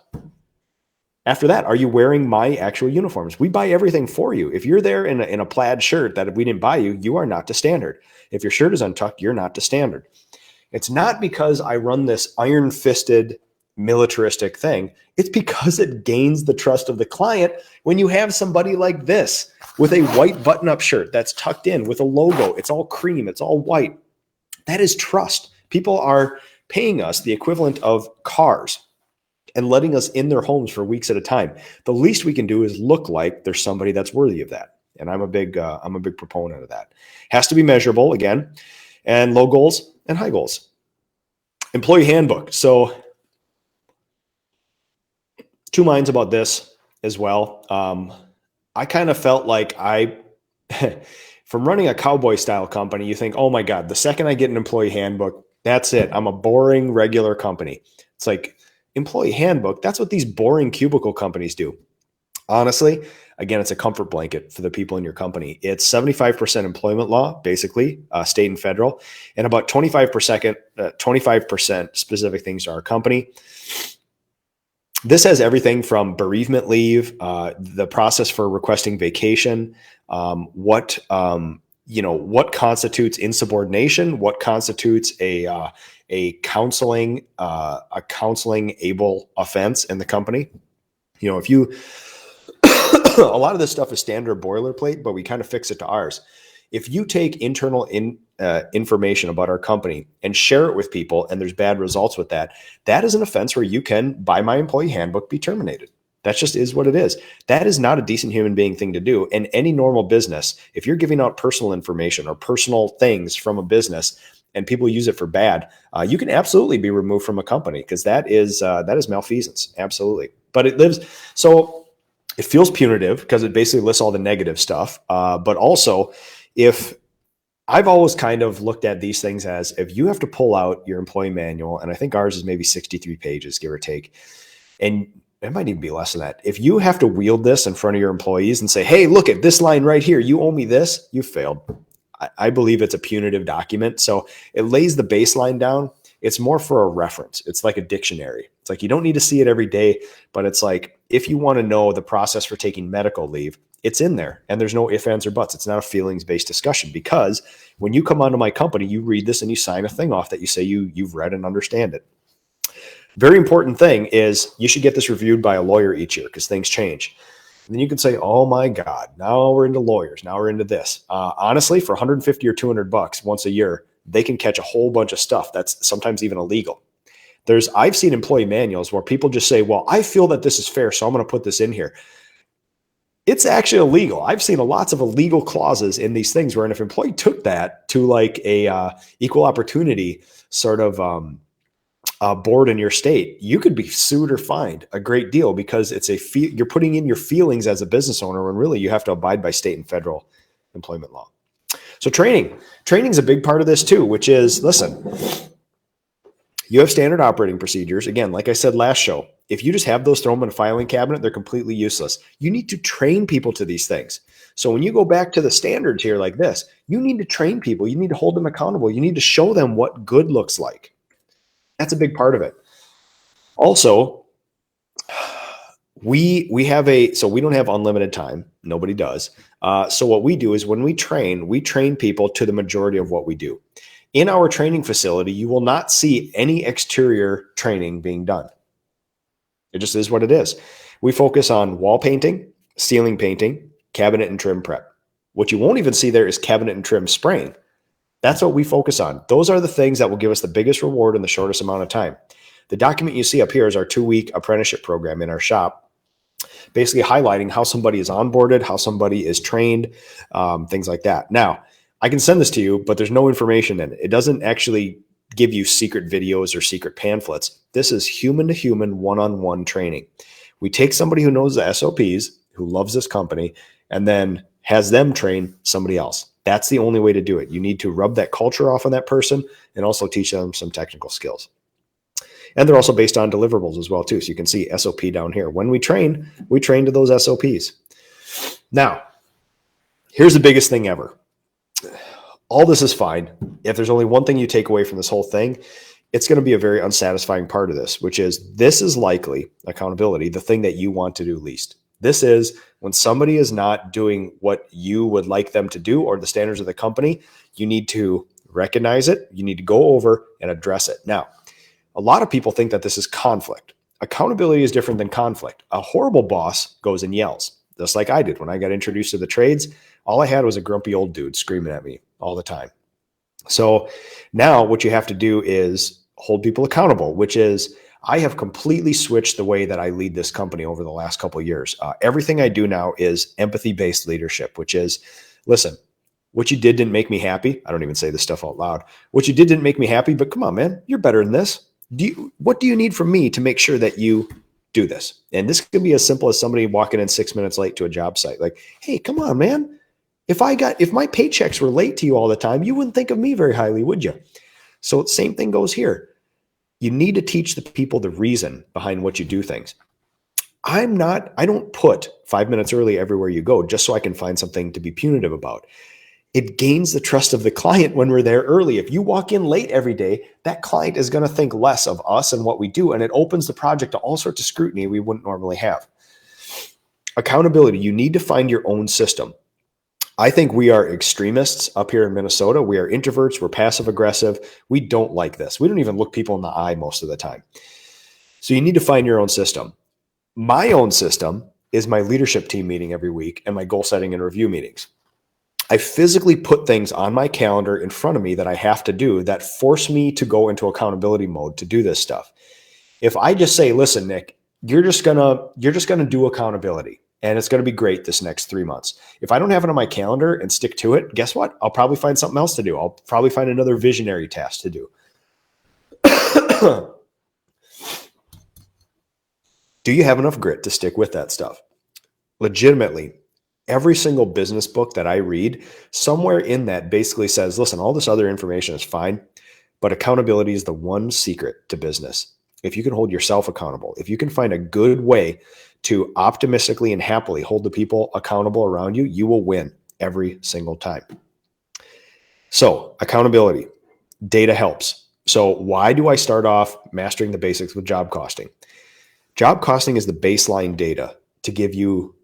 After that, are you wearing my actual uniforms? We buy everything for you. If you're there in a plaid shirt that if we didn't buy you, you are not to standard. If your shirt is untucked, you're not to standard. It's not because I run this iron-fisted militaristic thing. It's because it gains the trust of the client when you have somebody like this with a white button-up shirt that's tucked in with a logo. It's all cream. It's all white. That is trust. People are paying us the equivalent of cars and letting us in their homes for weeks at a time. The least we can do is look like there's somebody that's worthy of that. And I'm a big proponent of that. Has to be measurable again, and low goals and high goals. Employee handbook. So 2 minds about this as well. I kind of felt like from running a cowboy style company, you think, oh my God, the second I get an employee handbook, that's it. I'm a boring regular company. It's like, employee handbook, that's what these boring cubicle companies do. Honestly, again, it's a comfort blanket for the people in your company. It's 75% employment law, basically, state and federal, and about 25% specific things to our company. This has everything from bereavement leave, the process for requesting vacation, what constitutes insubordination, what constitutes a counseling able offense in the company. If you, a lot of this stuff is standard boilerplate, but we kind of fix it to ours. If you take internal information about our company and share it with people and there's bad results with that, that is an offense where you can, by my employee handbook, be terminated. That just is what it is. That is not a decent human being thing to do. In any normal business, if you're giving out personal information or personal things from a business and people use it for bad, you can absolutely be removed from a company because that is malfeasance. Absolutely. But so it feels punitive because it basically lists all the negative stuff. But also, if I've always kind of looked at these things as if you have to pull out your employee manual, and I think ours is maybe 63 pages, give or take, and it might even be less than that. If you have to wield this in front of your employees and say, hey, look at this line right here, you owe me this, you failed. I believe it's a punitive document. So it lays the baseline down. It's more for a reference. It's like a dictionary. It's like you don't need to see it every day, but it's like if you want to know the process for taking medical leave, it's in there and there's no ifs, ands, or buts. It's not a feelings-based discussion because when you come onto my company, you read this and you sign a thing off that you say you've read and understand it. Very important thing is you should get this reviewed by a lawyer each year because things change. And then you can say, oh my God, now we're into lawyers. Now we're into this. Honestly, for $150 or $200 once a year, they can catch a whole bunch of stuff that's sometimes even illegal. I've seen employee manuals where people just say, well, I feel that this is fair, so I'm going to put this in here. It's actually illegal. I've seen lots of illegal clauses in these things where if an employee took that to like a equal opportunity sort of board in your state, you could be sued or fined a great deal because you're putting in your feelings as a business owner when really you have to abide by state and federal employment law. So training is a big part of this too, which is, listen, you have standard operating procedures. Again, like I said last show, if you just have those, throw them in a filing cabinet, they're completely useless. You need to train people to these things. So when you go back to the standards here like this, you need to train people. You need to hold them accountable. You need to show them what good looks like. That's a big part of it. Also, we don't have unlimited time. Nobody does. So what we do is when we train people to the majority of what we do. In our training facility, you will not see any exterior training being done. It just is what it is. We focus on wall painting, ceiling painting, cabinet and trim prep. What you won't even see there is cabinet and trim spraying. That's what we focus on. Those are the things that will give us the biggest reward in the shortest amount of time. The document you see up here is our 2-week apprenticeship program in our shop, basically highlighting how somebody is onboarded, how somebody is trained, things like that. Now, I can send this to you, but there's no information in it. It doesn't actually give you secret videos or secret pamphlets. This is human to human, one-on-one training. We take somebody who knows the SOPs, who loves this company, and then has them train somebody else. That's the only way to do it. You need to rub that culture off on that person and also teach them some technical skills. And they're also based on deliverables as well, too. So you can see SOP down here. When we train to those SOPs. Now, here's the biggest thing ever. All this is fine. If there's only one thing you take away from this whole thing, it's going to be a very unsatisfying part of this is likely accountability, the thing that you want to do least. This is when somebody is not doing what you would like them to do or the standards of the company, you need to recognize it. You need to go over and address it. Now, a lot of people think that this is conflict. Accountability is different than conflict. A horrible boss goes and yells, just like I did when I got introduced to the trades. All I had was a grumpy old dude screaming at me all the time. So now what you have to do is hold people accountable, which is I have completely switched the way that I lead this company over the last couple of years. Everything I do now is empathy-based leadership, which is, listen, what you did didn't make me happy. I don't even say this stuff out loud. What you did didn't make me happy, but come on, man, you're better than this. What do you need from me to make sure that you do this? And this could be as simple as somebody walking in 6 minutes late to a job site. Like, hey, come on, man. If my paychecks were late to you all the time, you wouldn't think of me very highly, would you? So same thing goes here. You need to teach the people the reason behind what you do things. I don't put 5 minutes early everywhere you go just so I can find something to be punitive about. It gains the trust of the client when we're there early. If you walk in late every day, that client is going to think less of us and what we do, and it opens the project to all sorts of scrutiny we wouldn't normally have. Accountability, you need to find your own system. I think we are extremists up here in Minnesota. We are introverts. We're passive aggressive. We don't like this. We don't even look people in the eye most of the time. So you need to find your own system. My own system is my leadership team meeting every week and my goal setting and review meetings. I physically put things on my calendar in front of me that I have to do that force me to go into accountability mode to do this stuff. If I just say, listen, Nick, you're just gonna do accountability. And it's going to be great this next 3 months. If I don't have it on my calendar and stick to it, guess what? I'll probably find something else to do. I'll probably find another visionary task to do. Do you have enough grit to stick with that stuff? Legitimately, every single business book that I read, somewhere in that basically says, listen, all this other information is fine, but accountability is the one secret to business. If you can hold yourself accountable, if you can find a good way to optimistically and happily hold the people accountable around you, you will win every single time. So accountability, data helps. So why do I start off mastering the basics with job costing? Job costing is the baseline data to give you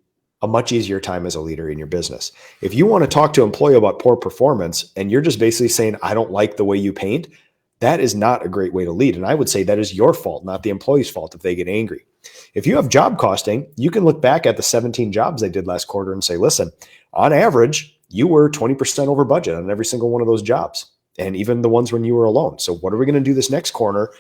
a much easier time as a leader in your business. If you want to talk to an employee about poor performance and you're just basically saying, I don't like the way you paint, that is not a great way to lead. And I would say that is your fault, not the employee's fault if they get angry. If you have job costing, you can look back at the 17 jobs they did last quarter and say, listen, on average, you were 20% over budget on every single one of those jobs, and even the ones when you were alone. So what are we going to do this next quarter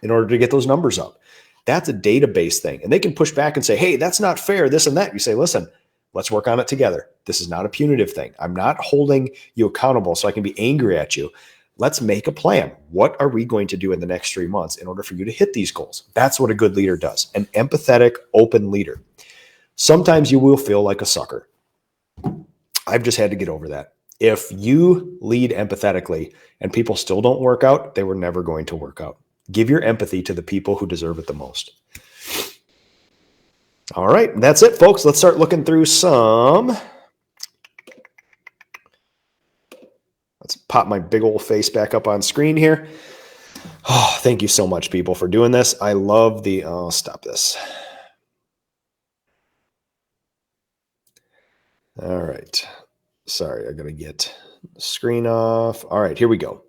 in order to get those numbers up? That's a database thing. And they can push back and say, hey, that's not fair, this and that. You say, listen, let's work on it together. This is not a punitive thing. I'm not holding you accountable so I can be angry at you. Let's make a plan. What are we going to do in the next 3 months in order for you to hit these goals? That's what a good leader does. An empathetic, open leader. Sometimes you will feel like a sucker. I've just had to get over that. If you lead empathetically and people still don't work out, they were never going to work out. Give your empathy to the people who deserve it the most. All right, that's it, folks. Let's start looking through some. Let's pop my big old face back up on screen here. Oh, thank you so much, people, for doing this. I love the, stop this. All right. Sorry, I got to get the screen off. All right, here we go.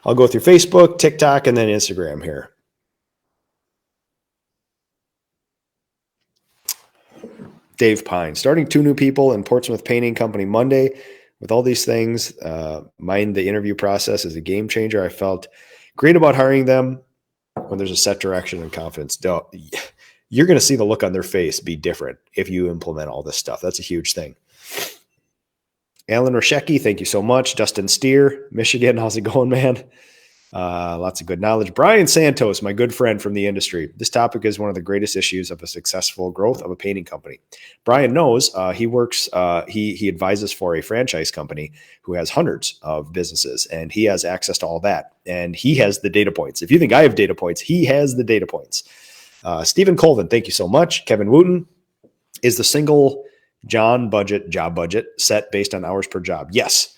I'll go through Facebook, TikTok, and then Instagram here. Dave Pine, starting 2 new people in Portsmouth Painting Company Monday. With all these things, mind the interview process is a game changer. I felt great about hiring them when there's a set direction and confidence. You're going to see the look on their face be different if you implement all this stuff. That's a huge thing. Alan Roshecki, thank you so much. Dustin Steer, Michigan, how's it going, man? Lots of good knowledge. Brian Santos, my good friend from the industry. This topic is one of the greatest issues of a successful growth of a painting company. Brian knows he works, he advises for a franchise company who has hundreds of businesses, and he has access to all that. And he has the data points. If you think I have data points, he has the data points. Stephen Colvin, thank you so much. Kevin Wooten, is the single job budget set based on hours per job? Yes.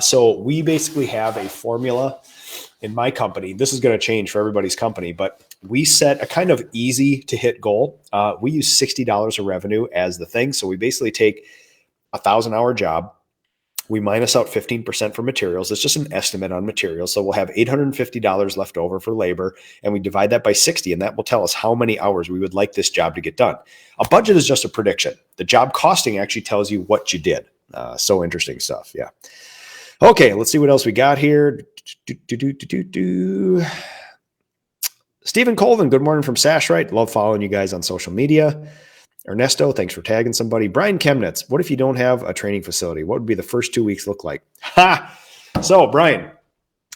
So we basically have a formula in my company. This is going to change for everybody's company, but we set a kind of easy to hit goal. We use $60 of revenue as the thing. So we basically take a 1,000-hour job. We minus out 15% for materials. It's just an estimate on materials. So we'll have $850 left over for labor, and we divide that by 60, and that will tell us how many hours we would like this job to get done. A budget is just a prediction. The job costing actually tells you what you did. So interesting stuff. Yeah. Okay, let's see what else we got here. Stephen Colvin, good morning from Sashrite. Love following you guys on social media. Ernesto, thanks for tagging somebody. Brian Chemnitz, what if you don't have a training facility? What would be the first 2 weeks look like? Ha! So, Brian,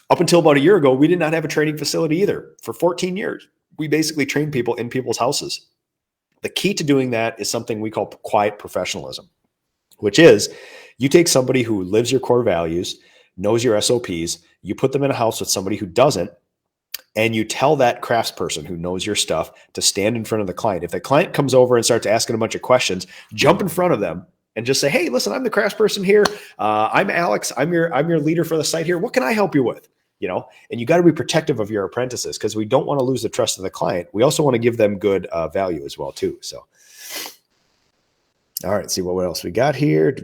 up until about a year ago, we did not have a training facility either. For 14 years, we basically trained people in people's houses. The key to doing that is something we call quiet professionalism, which is you take somebody who lives your core values, knows your SOPs, you put them in a house with somebody who doesn't, and you tell that craftsperson who knows your stuff to stand in front of the client. If the client comes over and starts asking a bunch of questions, jump in front of them and just say, hey, listen, I'm the craftsperson here. I'm Alex. I'm your leader for the site here. What can I help you with? And you got to be protective of your apprentices because we don't want to lose the trust of the client. We also want to give them good value as well too. So, all right, see what else we got here.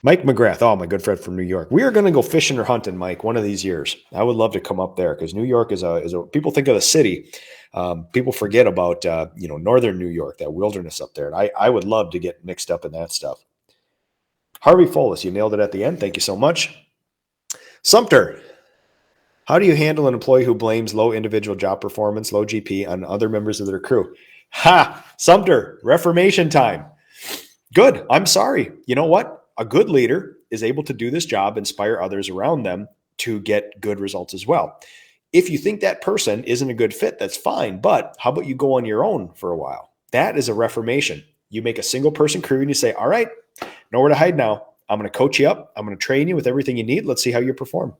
Mike McGrath, my good friend from New York. We are going to go fishing or hunting, Mike, one of these years. I would love to come up there because New York is a people think of the city. People forget about, northern New York, that wilderness up there. And I would love to get mixed up in that stuff. Harvey Folis, you nailed it at the end. Thank you so much. Sumter, how do you handle an employee who blames low individual job performance, low GP on other members of their crew? Ha! Sumter, reformation time. Good. I'm sorry. You know what? A good leader is able to do this job, inspire others around them to get good results as well. If you think that person isn't a good fit, that's fine. But how about you go on your own for a while? That is a reformation. You make a single person crew and you say, all right, nowhere to hide now. I'm going to coach you up. I'm going to train you with everything you need. Let's see how you perform.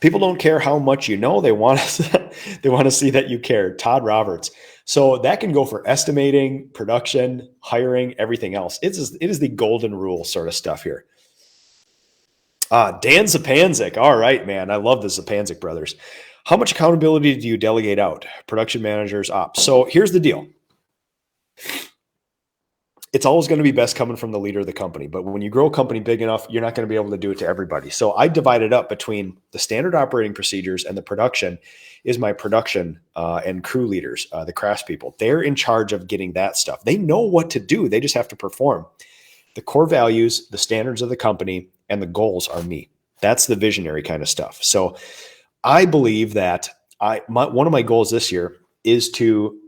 People don't care how much you know. They want to see that you care. Todd Roberts. So that can go for estimating, production, hiring, everything else. It is the golden rule sort of stuff here. Dan Zapanzik. All right, man. I love the Zapanzik brothers. How much accountability do you delegate out? Production managers, ops. So here's the deal. It's always going to be best coming from the leader of the company. But when you grow a company big enough, you're not going to be able to do it to everybody. So I divide it up between the standard operating procedures and the production is my production and crew leaders, the craftspeople. They're in charge of getting that stuff. They know what to do. They just have to perform. The core values, the standards of the company, and the goals are me. That's the visionary kind of stuff. So I believe that one of my goals this year is to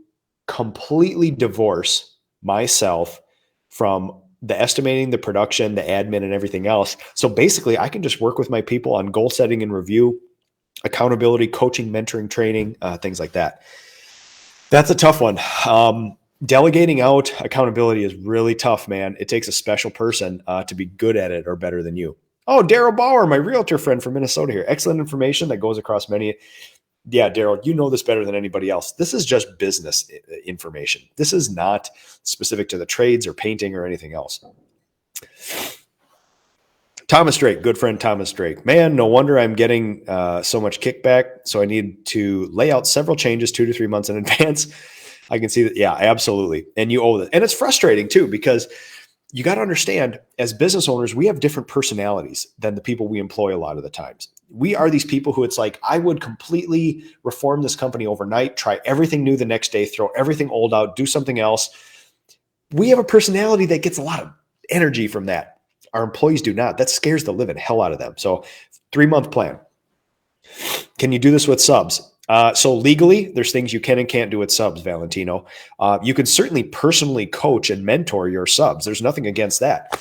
completely divorce myself from the estimating, the production, the admin, and everything else. So basically, I can just work with my people on goal setting and review, accountability, coaching, mentoring, training, things like that. That's a tough one. Delegating out accountability is really tough, man. It takes a special person to be good at it or better than you. Oh, Daryl Bauer, my realtor friend from Minnesota here. Excellent information that goes across many. Yeah, Daryl, you know this better than anybody else. This is just business information. This is not specific to the trades or painting or anything else. Thomas Drake, good friend Thomas Drake. Man, no wonder I'm getting so much kickback. So I need to lay out several changes 2 to 3 months in advance. I can see that. Yeah, absolutely. And you owe that. And it's frustrating too, because you got to understand, as business owners, we have different personalities than the people we employ a lot of the times. We are these people who it's like, I would completely reform this company overnight, try everything new the next day, throw everything old out, do something else. We have a personality that gets a lot of energy from that. Our employees do not. That scares the living hell out of them. So 3-month plan. Can you do this with subs? So legally, there's things you can and can't do with subs, Valentino. You can certainly personally coach and mentor your subs. There's nothing against that.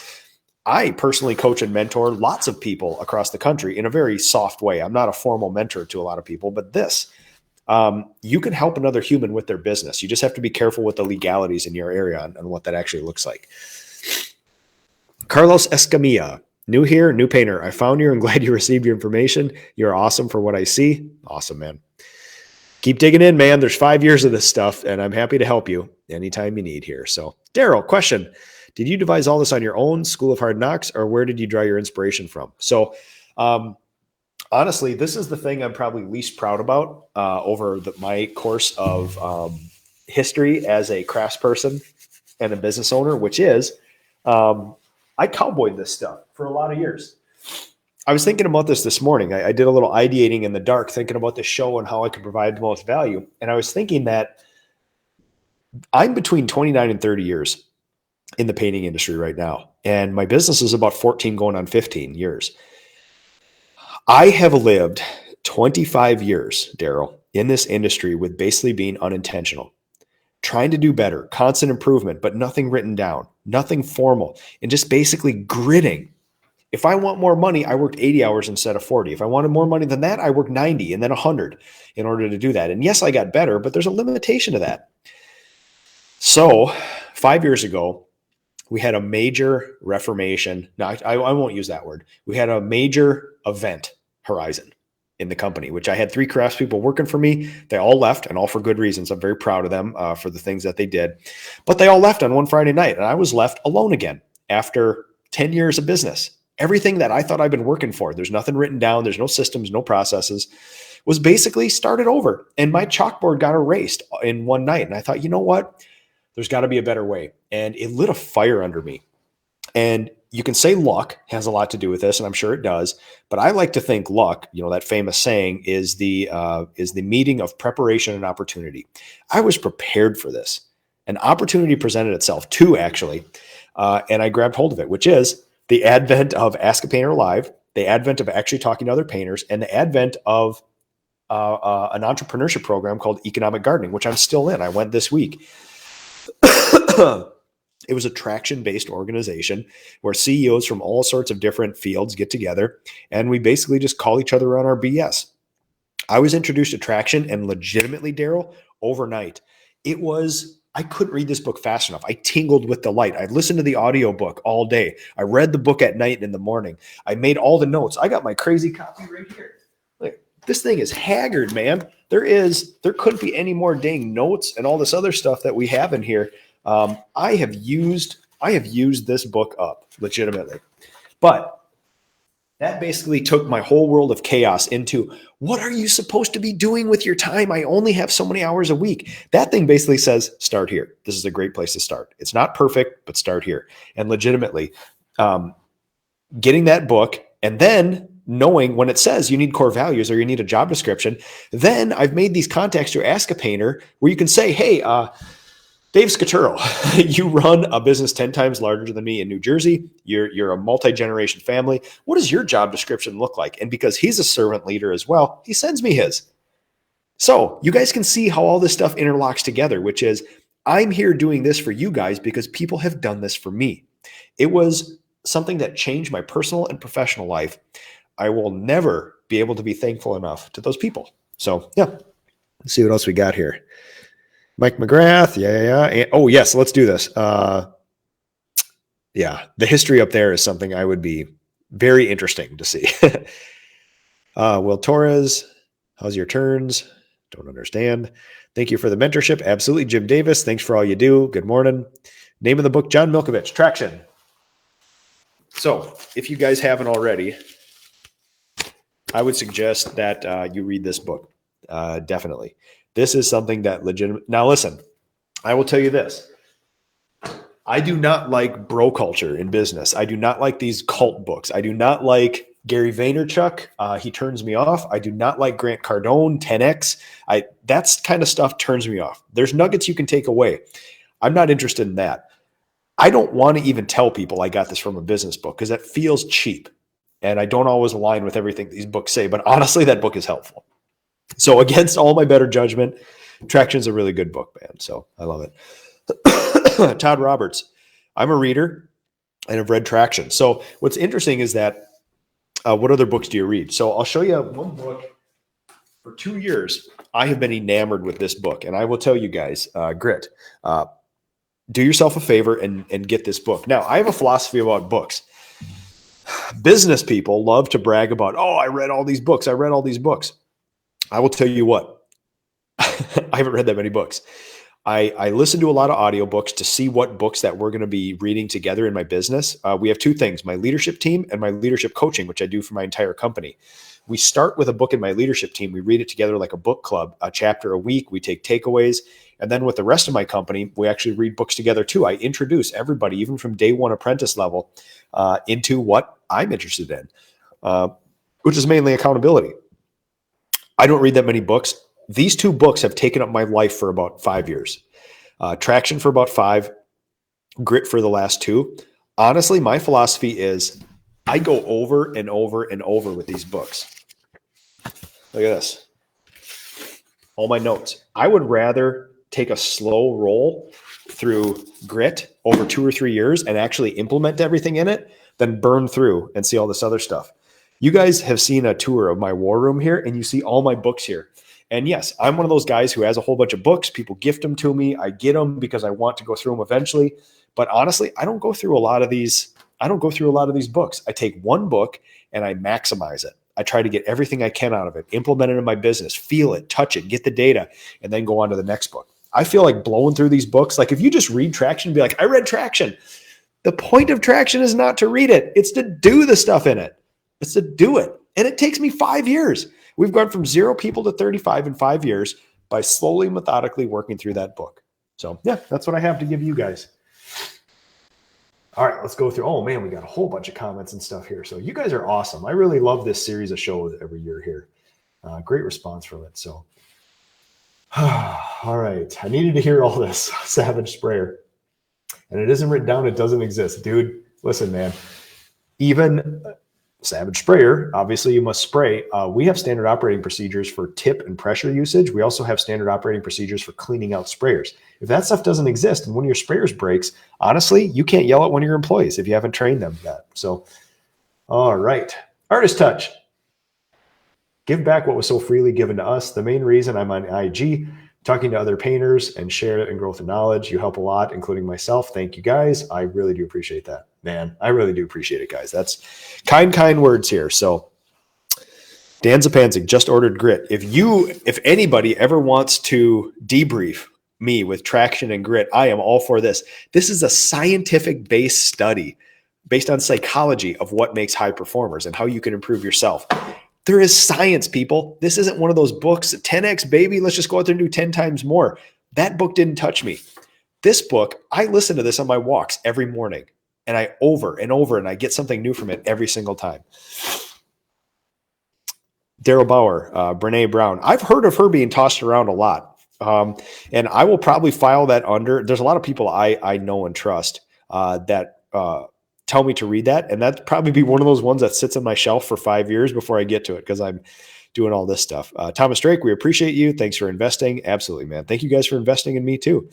I personally coach and mentor lots of people across the country in a very soft way. I'm not a formal mentor to a lot of people, but you can help another human with their business. You just have to be careful with the legalities in your area and what that actually looks like. Carlos Escamilla, new here, new painter. I found you and glad you received your information. You're awesome for what I see. Awesome, man. Keep digging in, man. There's 5 years of this stuff, and I'm happy to help you anytime you need here. So, Daryl, question. Did you devise all this on your own, School of Hard Knocks, or where did you draw your inspiration from? So, honestly, this is the thing I'm probably least proud about over my course of history as a craftsperson and a business owner, which is I cowboyed this stuff for a lot of years. I was thinking about this morning. I did a little ideating in the dark, thinking about the show and how I could provide the most value. And I was thinking that I'm between 29 and 30 years in the painting industry right now. And my business is about 14 going on 15 years. I have lived 25 years, Daryl, in this industry with basically being unintentional, trying to do better, constant improvement, but nothing written down, nothing formal, and just basically gritting. If I want more money, I worked 80 hours instead of 40. If I wanted more money than that, I worked 90 and then 100 in order to do that. And yes, I got better, but there's a limitation to that. So 5 years ago, we had a major reformation. No, I won't use that word. We had a major event horizon in the company, which I had 3 craftspeople working for me. They all left, and all for good reasons. I'm very proud of them for the things that they did. But they all left on one Friday night, and I was left alone again after 10 years of business. Everything that I thought I'd been working for, there's nothing written down, there's no systems, no processes, was basically started over. And my chalkboard got erased in one night. And I thought, you know what? There's got to be a better way. And it lit a fire under me. And you can say luck has a lot to do with this, and I'm sure it does. But I like to think luck, that famous saying, is the meeting of preparation and opportunity. I was prepared for this. An opportunity presented itself, 2 actually, and I grabbed hold of it, which is the advent of Ask a Painter Live, the advent of actually talking to other painters, and the advent of an entrepreneurship program called Economic Gardening, which I'm still in. I went this week. It was a traction-based organization where CEOs from all sorts of different fields get together, and we basically just call each other on our BS. I was introduced to traction, and legitimately, Daryl, overnight, I couldn't read this book fast enough. I tingled with delight. I listened to the audiobook all day. I read the book at night and in the morning. I made all the notes. I got my crazy copy right here. Look, this thing is haggard, man. There couldn't be any more dang notes and all this other stuff that we have in here. I have used this book up legitimately, but that basically took my whole world of chaos into what are you supposed to be doing with your time? I only have so many hours a week. That thing basically says, start here. This is a great place to start. It's not perfect, but start here. And legitimately, getting that book and then knowing when it says you need core values or you need a job description, then I've made these contacts to Ask a Painter where you can say, hey, Dave Scaturo, you run a business 10 times larger than me in New Jersey. You're a multi-generation family. What does your job description look like? And because he's a servant leader as well, he sends me his. So you guys can see how all this stuff interlocks together, which is I'm here doing this for you guys because people have done this for me. It was something that changed my personal and professional life. I will never be able to be thankful enough to those people. So yeah, let's see what else we got here. Mike McGrath. Yeah. Oh, yes. Let's do this. Yeah. The history up there is something I would be very interesting to see. Will Torres, how's your turns? Don't understand. Thank you for the mentorship. Absolutely. Jim Davis. Thanks for all you do. Good morning. Name of the book, John Milkovich, Traction. So if you guys haven't already, I would suggest that you read this book. Definitely. This is something that legitimate. Now, listen, I will tell you this. I do not like bro culture in business. I do not like these cult books. I do not like Gary Vaynerchuk. He turns me off. I do not like Grant Cardone, 10X. That's kind of stuff turns me off. There's nuggets you can take away. I'm not interested in that. I don't want to even tell people I got this from a business book because that feels cheap. And I don't always align with everything these books say. But honestly, that book is helpful. So against all my better judgment, Traction's a really good book, man. So I love it. Todd Roberts. I'm a reader and have read Traction. So what's interesting is that what other books do you read? So I'll show you one book. For 2 years, I have been enamored with this book, and I will tell you guys, Grit. Do yourself a favor and get this book. Now, I have a philosophy about books. Business people love to brag about, oh, I read all these books. I read all these books. I will tell you what, I haven't read that many books. I listen to a lot of audiobooks to see what books that we're going to be reading together in my business. We have two things, my leadership team and my leadership coaching, which I do for my entire company. We start with a book in my leadership team. We read it together like a book club, a chapter a week. We take takeaways. And then with the rest of my company, we actually read books together too. I introduce everybody, even from day one apprentice level, into what I'm interested in, which is mainly accountability. I don't read that many books. These two books have taken up my life for about 5 years. Traction for about 5, Grit for the last 2. Honestly, my philosophy is I go over and over and over with these books. Look at this. All my notes. I would rather take a slow roll through Grit over 2 or 3 years and actually implement everything in it than burn through and see all this other stuff. You guys have seen a tour of my war room here, and you see all my books here. And yes, I'm one of those guys who has a whole bunch of books. People gift them to me. I get them because I want to go through them eventually. But honestly, I don't go through a lot of these. I don't go through a lot of these books. I take one book and I maximize it. I try to get everything I can out of it, implement it in my business, feel it, touch it, get the data, and then go on to the next book. I feel like blowing through these books. Like if you just read Traction and be like, I read Traction. The point of Traction is not to read it. It's to do the stuff in it. It's to do it. And it takes me 5 years. We've gone from 0 people to 35 in 5 years by slowly, methodically working through that book. So yeah, that's what I have to give you guys. All right, let's go through. Oh man, we got a whole bunch of comments and stuff here. So you guys are awesome. I really love this series of shows every year here. Great response from it. So, all right. I needed to hear all this. Savage sprayer. And it isn't written down. It doesn't exist. Dude, listen, man. Even Savage sprayer, obviously you must spray. We have standard operating procedures for tip and pressure usage. We also have standard operating procedures for cleaning out sprayers. If that stuff doesn't exist and one of your sprayers breaks, honestly, you can't yell at one of your employees if you haven't trained them yet. So, all right. Artist touch. Give back what was so freely given to us. The main reason I'm on IG, talking to other painters and share it and growth of knowledge. You help a lot, including myself. Thank you guys. I really do appreciate that. Man, I really do appreciate it, guys. That's kind words here. So Dan Zapanzik just ordered Grit. If anybody ever wants to debrief me with Traction and Grit, I am all for this. This is a scientific based study based on psychology of what makes high performers and how you can improve yourself. There is science, people. This isn't one of those books, 10X baby, let's just go out there and do 10 times more. That book didn't touch me. This book, I listen to this on my walks every morning. And I over and over, and I get something new from it every single time. Daryl Bauer, Brene Brown. I've heard of her being tossed around a lot. And I will probably file that under. There's a lot of people I know and trust that tell me to read that. And that'd probably be one of those ones that sits on my shelf for 5 years before I get to it because I'm doing all this stuff. Thomas Drake, we appreciate you. Thanks for investing. Absolutely, man. Thank you guys for investing in me too.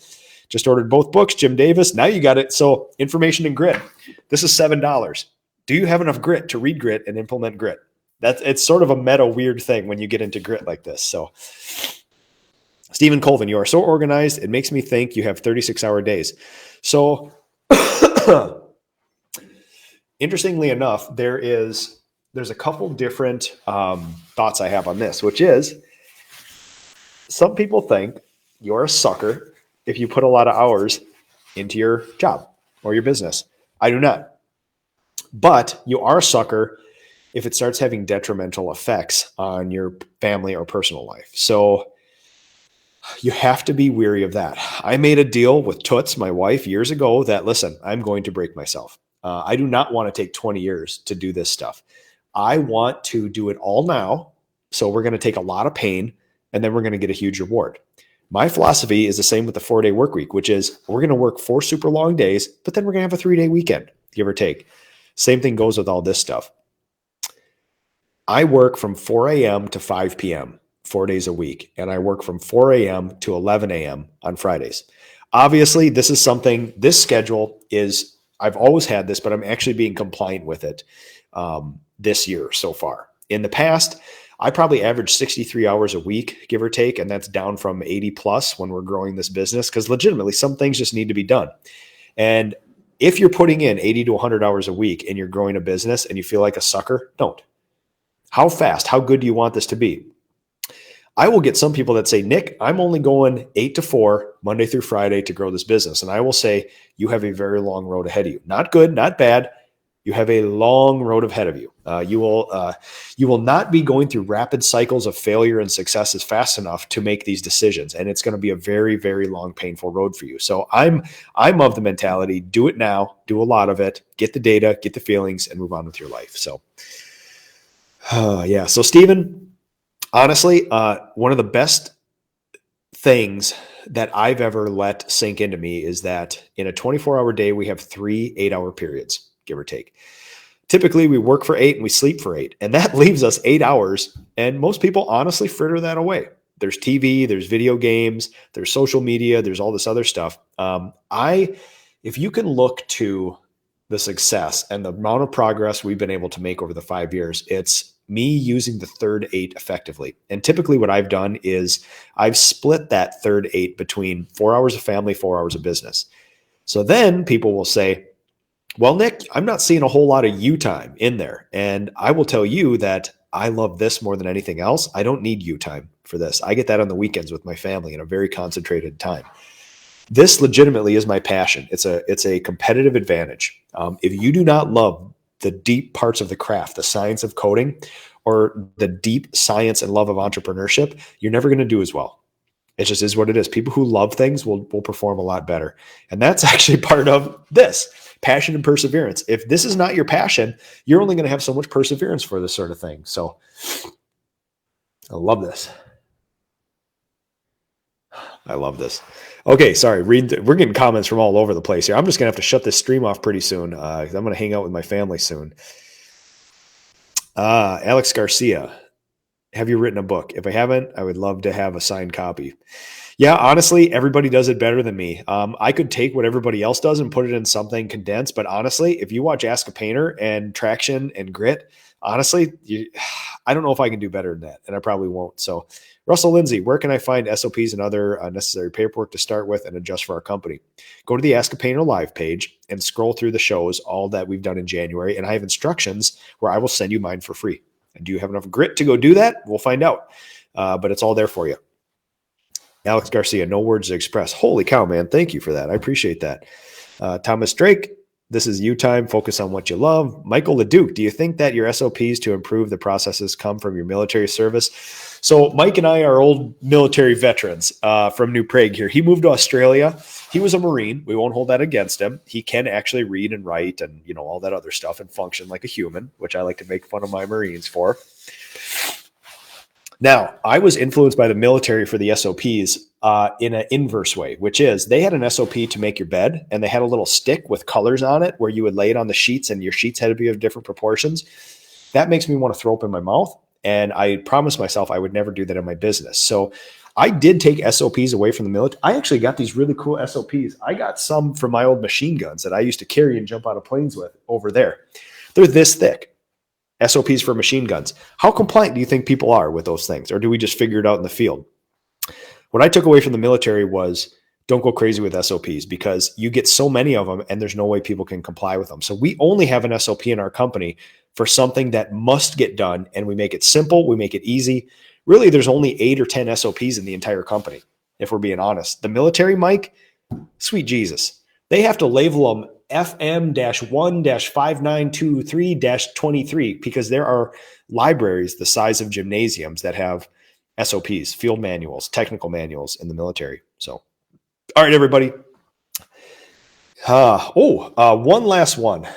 Just ordered both books, Jim Davis. Now you got it. So information and Grit. This is $7. Do you have enough grit to read Grit and implement Grit? It's sort of a meta weird thing when you get into Grit like this. So Stephen Colvin, you are so organized. It makes me think you have 36-hour days. So interestingly enough, there's a couple different thoughts I have on this, which is some people think you're a sucker if you put a lot of hours into your job or your business. I do not. But you are a sucker if it starts having detrimental effects on your family or personal life. So you have to be weary of that. I made a deal with Toots, my wife, years ago that, listen, I'm going to break myself. I do not want to take 20 years to do this stuff. I want to do it all now. So we're going to take a lot of pain and then we're going to get a huge reward. My philosophy is the same with the 4-day work week, which is we're going to work 4 super long days, but then we're going to have a 3-day weekend, give or take. Same thing goes with all this stuff. I work from 4 a.m. to 5 p.m. 4 days a week, and I work from 4 a.m. to 11 a.m. on Fridays. Obviously, this schedule is, I've always had this, but I'm actually being compliant with it this year so far. In the past, I probably averaged 63 hours a week, give or take, and that's down from 80 plus when we're growing this business, because legitimately some things just need to be done. And if you're putting in 80 to 100 hours a week and you're growing a business and you feel like a sucker, don't. How fast, how good do you want this to be? I will get some people that say, Nick, I'm only going 8 to 4, Monday through Friday to grow this business. And I will say, you have a very long road ahead of you. Not good, not bad. You have a long road ahead of you. You will not be going through rapid cycles of failure and successes fast enough to make these decisions. And it's going to be a very, very long, painful road for you. So I'm of the mentality, do it now, do a lot of it, get the data, get the feelings, and move on with your life. So, yeah. So Stephen, honestly, one of the best things that I've ever let sink into me is that in a 24-hour day, we have 3 8-hour periods, give or take. Typically, we work for 8 and we sleep for 8, and that leaves us 8 hours. And most people honestly fritter that away. There's TV, there's video games, there's social media, there's all this other stuff. If you can look to the success and the amount of progress we've been able to make over the 5 years, it's me using the third 8 effectively. And typically what I've done is I've split that third 8 between 4 hours of family, 4 hours of business. So then people will say, well, Nick, I'm not seeing a whole lot of you time in there. And I will tell you that I love this more than anything else. I don't need you time for this. I get that on the weekends with my family in a very concentrated time. This legitimately is my passion. It's a competitive advantage. If you do not love the deep parts of the craft, the science of coding, or the deep science and love of entrepreneurship, you're never going to do as well. It just is what it is. People who love things will perform a lot better. And that's actually part of this, passion and perseverance. If this is not your passion, you're only going to have so much perseverance for this sort of thing. So I love this. I love this. Okay, sorry. We're getting comments from all over the place here. I'm just going to have to shut this stream off pretty soon because I'm going to hang out with my family soon. Alex Garcia, have you written a book? If I haven't, I would love to have a signed copy. Yeah, honestly, everybody does it better than me. I could take what everybody else does and put it in something condensed. But honestly, if you watch Ask a Painter and Traction and Grit, honestly, I don't know if I can do better than that. And I probably won't. So Russell Lindsay, where can I find SOPs and other necessary paperwork to start with and adjust for our company? Go to the Ask a Painter Live page and scroll through the shows, all that we've done in January. And I have instructions where I will send you mine for free. And do you have enough grit to go do that? We'll find out. But it's all there for you. Alex Garcia, no words to express. Holy cow, man. Thank you for that. I appreciate that. Thomas Drake, this is you time. Focus on what you love. Michael LeDuc, do you think that your SOPs to improve the processes come from your military service? So Mike and I are old military veterans from New Prague here. He moved to Australia. He was a Marine. We won't hold that against him. He can actually read and write and, all that other stuff and function like a human, which I like to make fun of my Marines for. Now, I was influenced by the military for the SOPs in an inverse way, which is they had an SOP to make your bed, and they had a little stick with colors on it where you would lay it on the sheets, and your sheets had to be of different proportions. That makes me want to throw up in my mouth, and I promised myself I would never do that in my business. So I did take SOPs away from the military. I actually got these really cool SOPs. I got some from my old machine guns that I used to carry and jump out of planes with over there. They're this thick. SOPs for machine guns. How compliant do you think people are with those things? Or do we just figure it out in the field? What I took away from the military was don't go crazy with SOPs because you get so many of them and there's no way people can comply with them. So we only have an SOP in our company for something that must get done, and we make it simple. We make it easy. Really, there's only 8 or 10 SOPs in the entire company, if we're being honest. The military, Mike, sweet Jesus. They have to label them FM-1-5923-23 because there are libraries the size of gymnasiums that have SOPs, field manuals, technical manuals in the military. So, all right, everybody. One last one.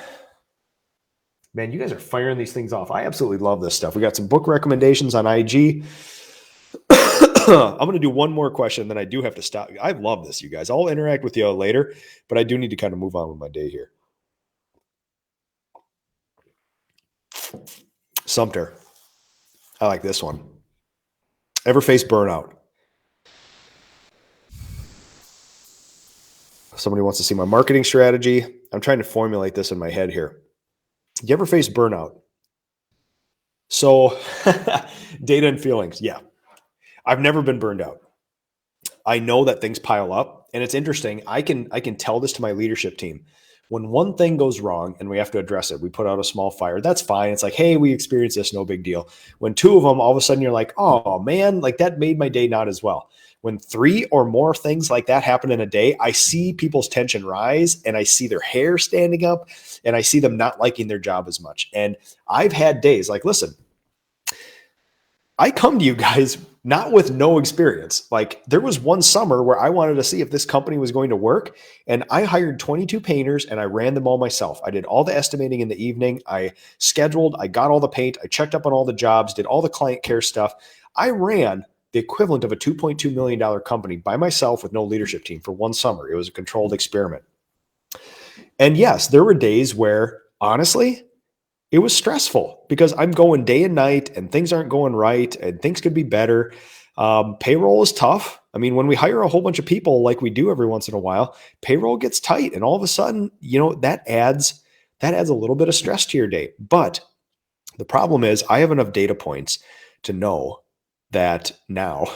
Man, you guys are firing these things off. I absolutely love this stuff. We got some book recommendations on IG. I'm going to do one more question, then I do have to stop. I love this, you guys. I'll interact with you later, but I do need to kind of move on with my day here. Sumter. I like this one. Ever face burnout? Somebody wants to see my marketing strategy. I'm trying to formulate this in my head here. You ever face burnout? So data and feelings. Yeah. I've never been burned out. I know that things pile up, and it's interesting. I can tell this to my leadership team. When one thing goes wrong and we have to address it, we put out a small fire. That's fine. It's like, hey, we experienced this, no big deal. When two of them, all of a sudden you're like, oh man, like that made my day not as well. When three or more things like that happen in a day, I see people's tension rise, and I see their hair standing up, and I see them not liking their job as much. And I've had days like, listen, I come to you guys not with no experience. Like there was one summer where I wanted to see if this company was going to work, and I hired 22 painters and I ran them all myself. I did all the estimating in the evening. I scheduled, I got all the paint, I checked up on all the jobs, did all the client care stuff. I ran the equivalent of a $2.2 million company by myself with no leadership team for one summer. It was a controlled experiment. And yes, there were days where honestly, it was stressful because I'm going day and night and things aren't going right and things could be better. Payroll is tough. I mean, when we hire a whole bunch of people like we do every once in a while, payroll gets tight, and all of a sudden, that adds a little bit of stress to your day. But the problem is I have enough data points to know that now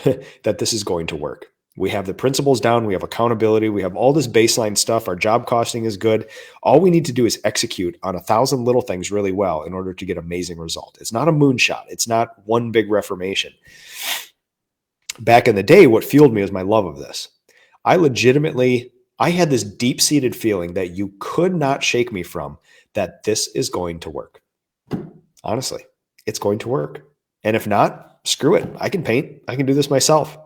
that this is going to work. We have the principles down. We have accountability. We have all this baseline stuff. Our job costing is good. All we need to do is execute on 1,000 little things really well in order to get amazing result. It's not a moonshot. It's not one big reformation. Back in the day, what fueled me was my love of this. I had this deep-seated feeling that you could not shake me from, that this is going to work. Honestly, it's going to work. And if not, screw it. I can paint. I can do this myself.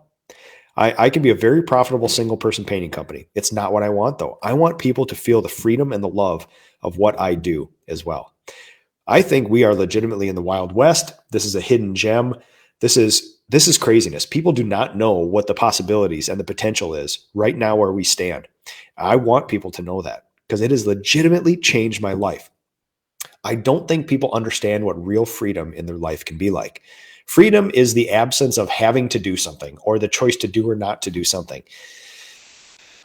I can be a very profitable single person painting company. It's not what I want though. I want people to feel the freedom and the love of what I do as well. I think we are legitimately in the Wild West. This is a hidden gem. This is craziness. People do not know what the possibilities and the potential is right now where we stand. I want people to know that because it has legitimately changed my life. I don't think people understand what real freedom in their life can be like. Freedom is the absence of having to do something or the choice to do or not to do something.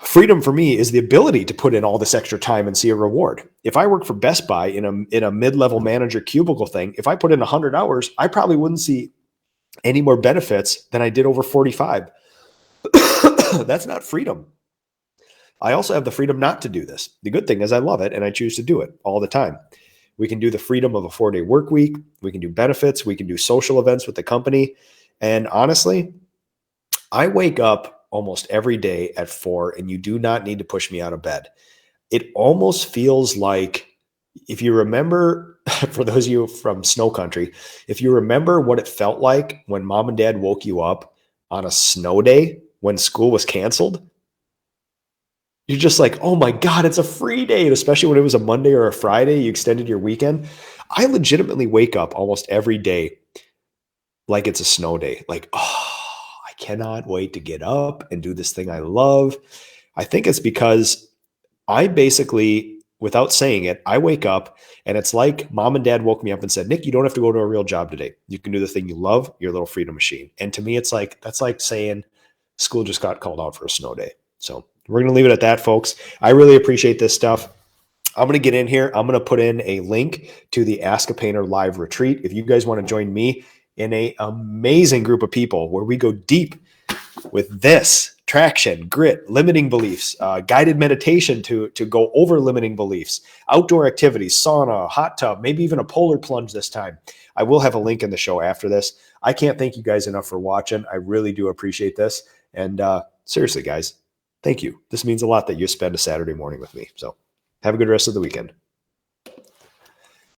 Freedom for me is the ability to put in all this extra time and see a reward. If I work for Best Buy in a mid-level manager cubicle thing, if I put in 100 hours, I probably wouldn't see any more benefits than I did over 45. That's not freedom. I also have the freedom not to do this. The good thing is I love it and I choose to do it all the time. We can do the freedom of a 4-day work week. We can do benefits. We can do social events with the company. And honestly, I wake up almost every day at 4, and you do not need to push me out of bed. It almost feels like, if you remember, for those of you from snow country, if you remember what it felt like when mom and dad woke you up on a snow day when school was canceled, you're just like, oh my God, it's a free day. And especially when it was a Monday or a Friday, you extended your weekend. I legitimately wake up almost every day like it's a snow day. Like, oh, I cannot wait to get up and do this thing I love. I think it's because I basically, without saying it, I wake up and it's like mom and dad woke me up and said, Nick, you don't have to go to a real job today. You can do the thing you love, your little freedom machine. And to me, it's like, that's like saying school just got called out for a snow day. So we're going to leave it at that, folks. I really appreciate this stuff. I'm going to get in here. I'm going to put in a link to the Ask a Painter live retreat. If you guys want to join me in an amazing group of people where we go deep with this, traction, grit, limiting beliefs, guided meditation to go over limiting beliefs, outdoor activities, sauna, hot tub, maybe even a polar plunge this time. I will have a link in the show after this. I can't thank you guys enough for watching. I really do appreciate this. And seriously, guys, thank you. This means a lot that you spend a Saturday morning with me. So have a good rest of the weekend.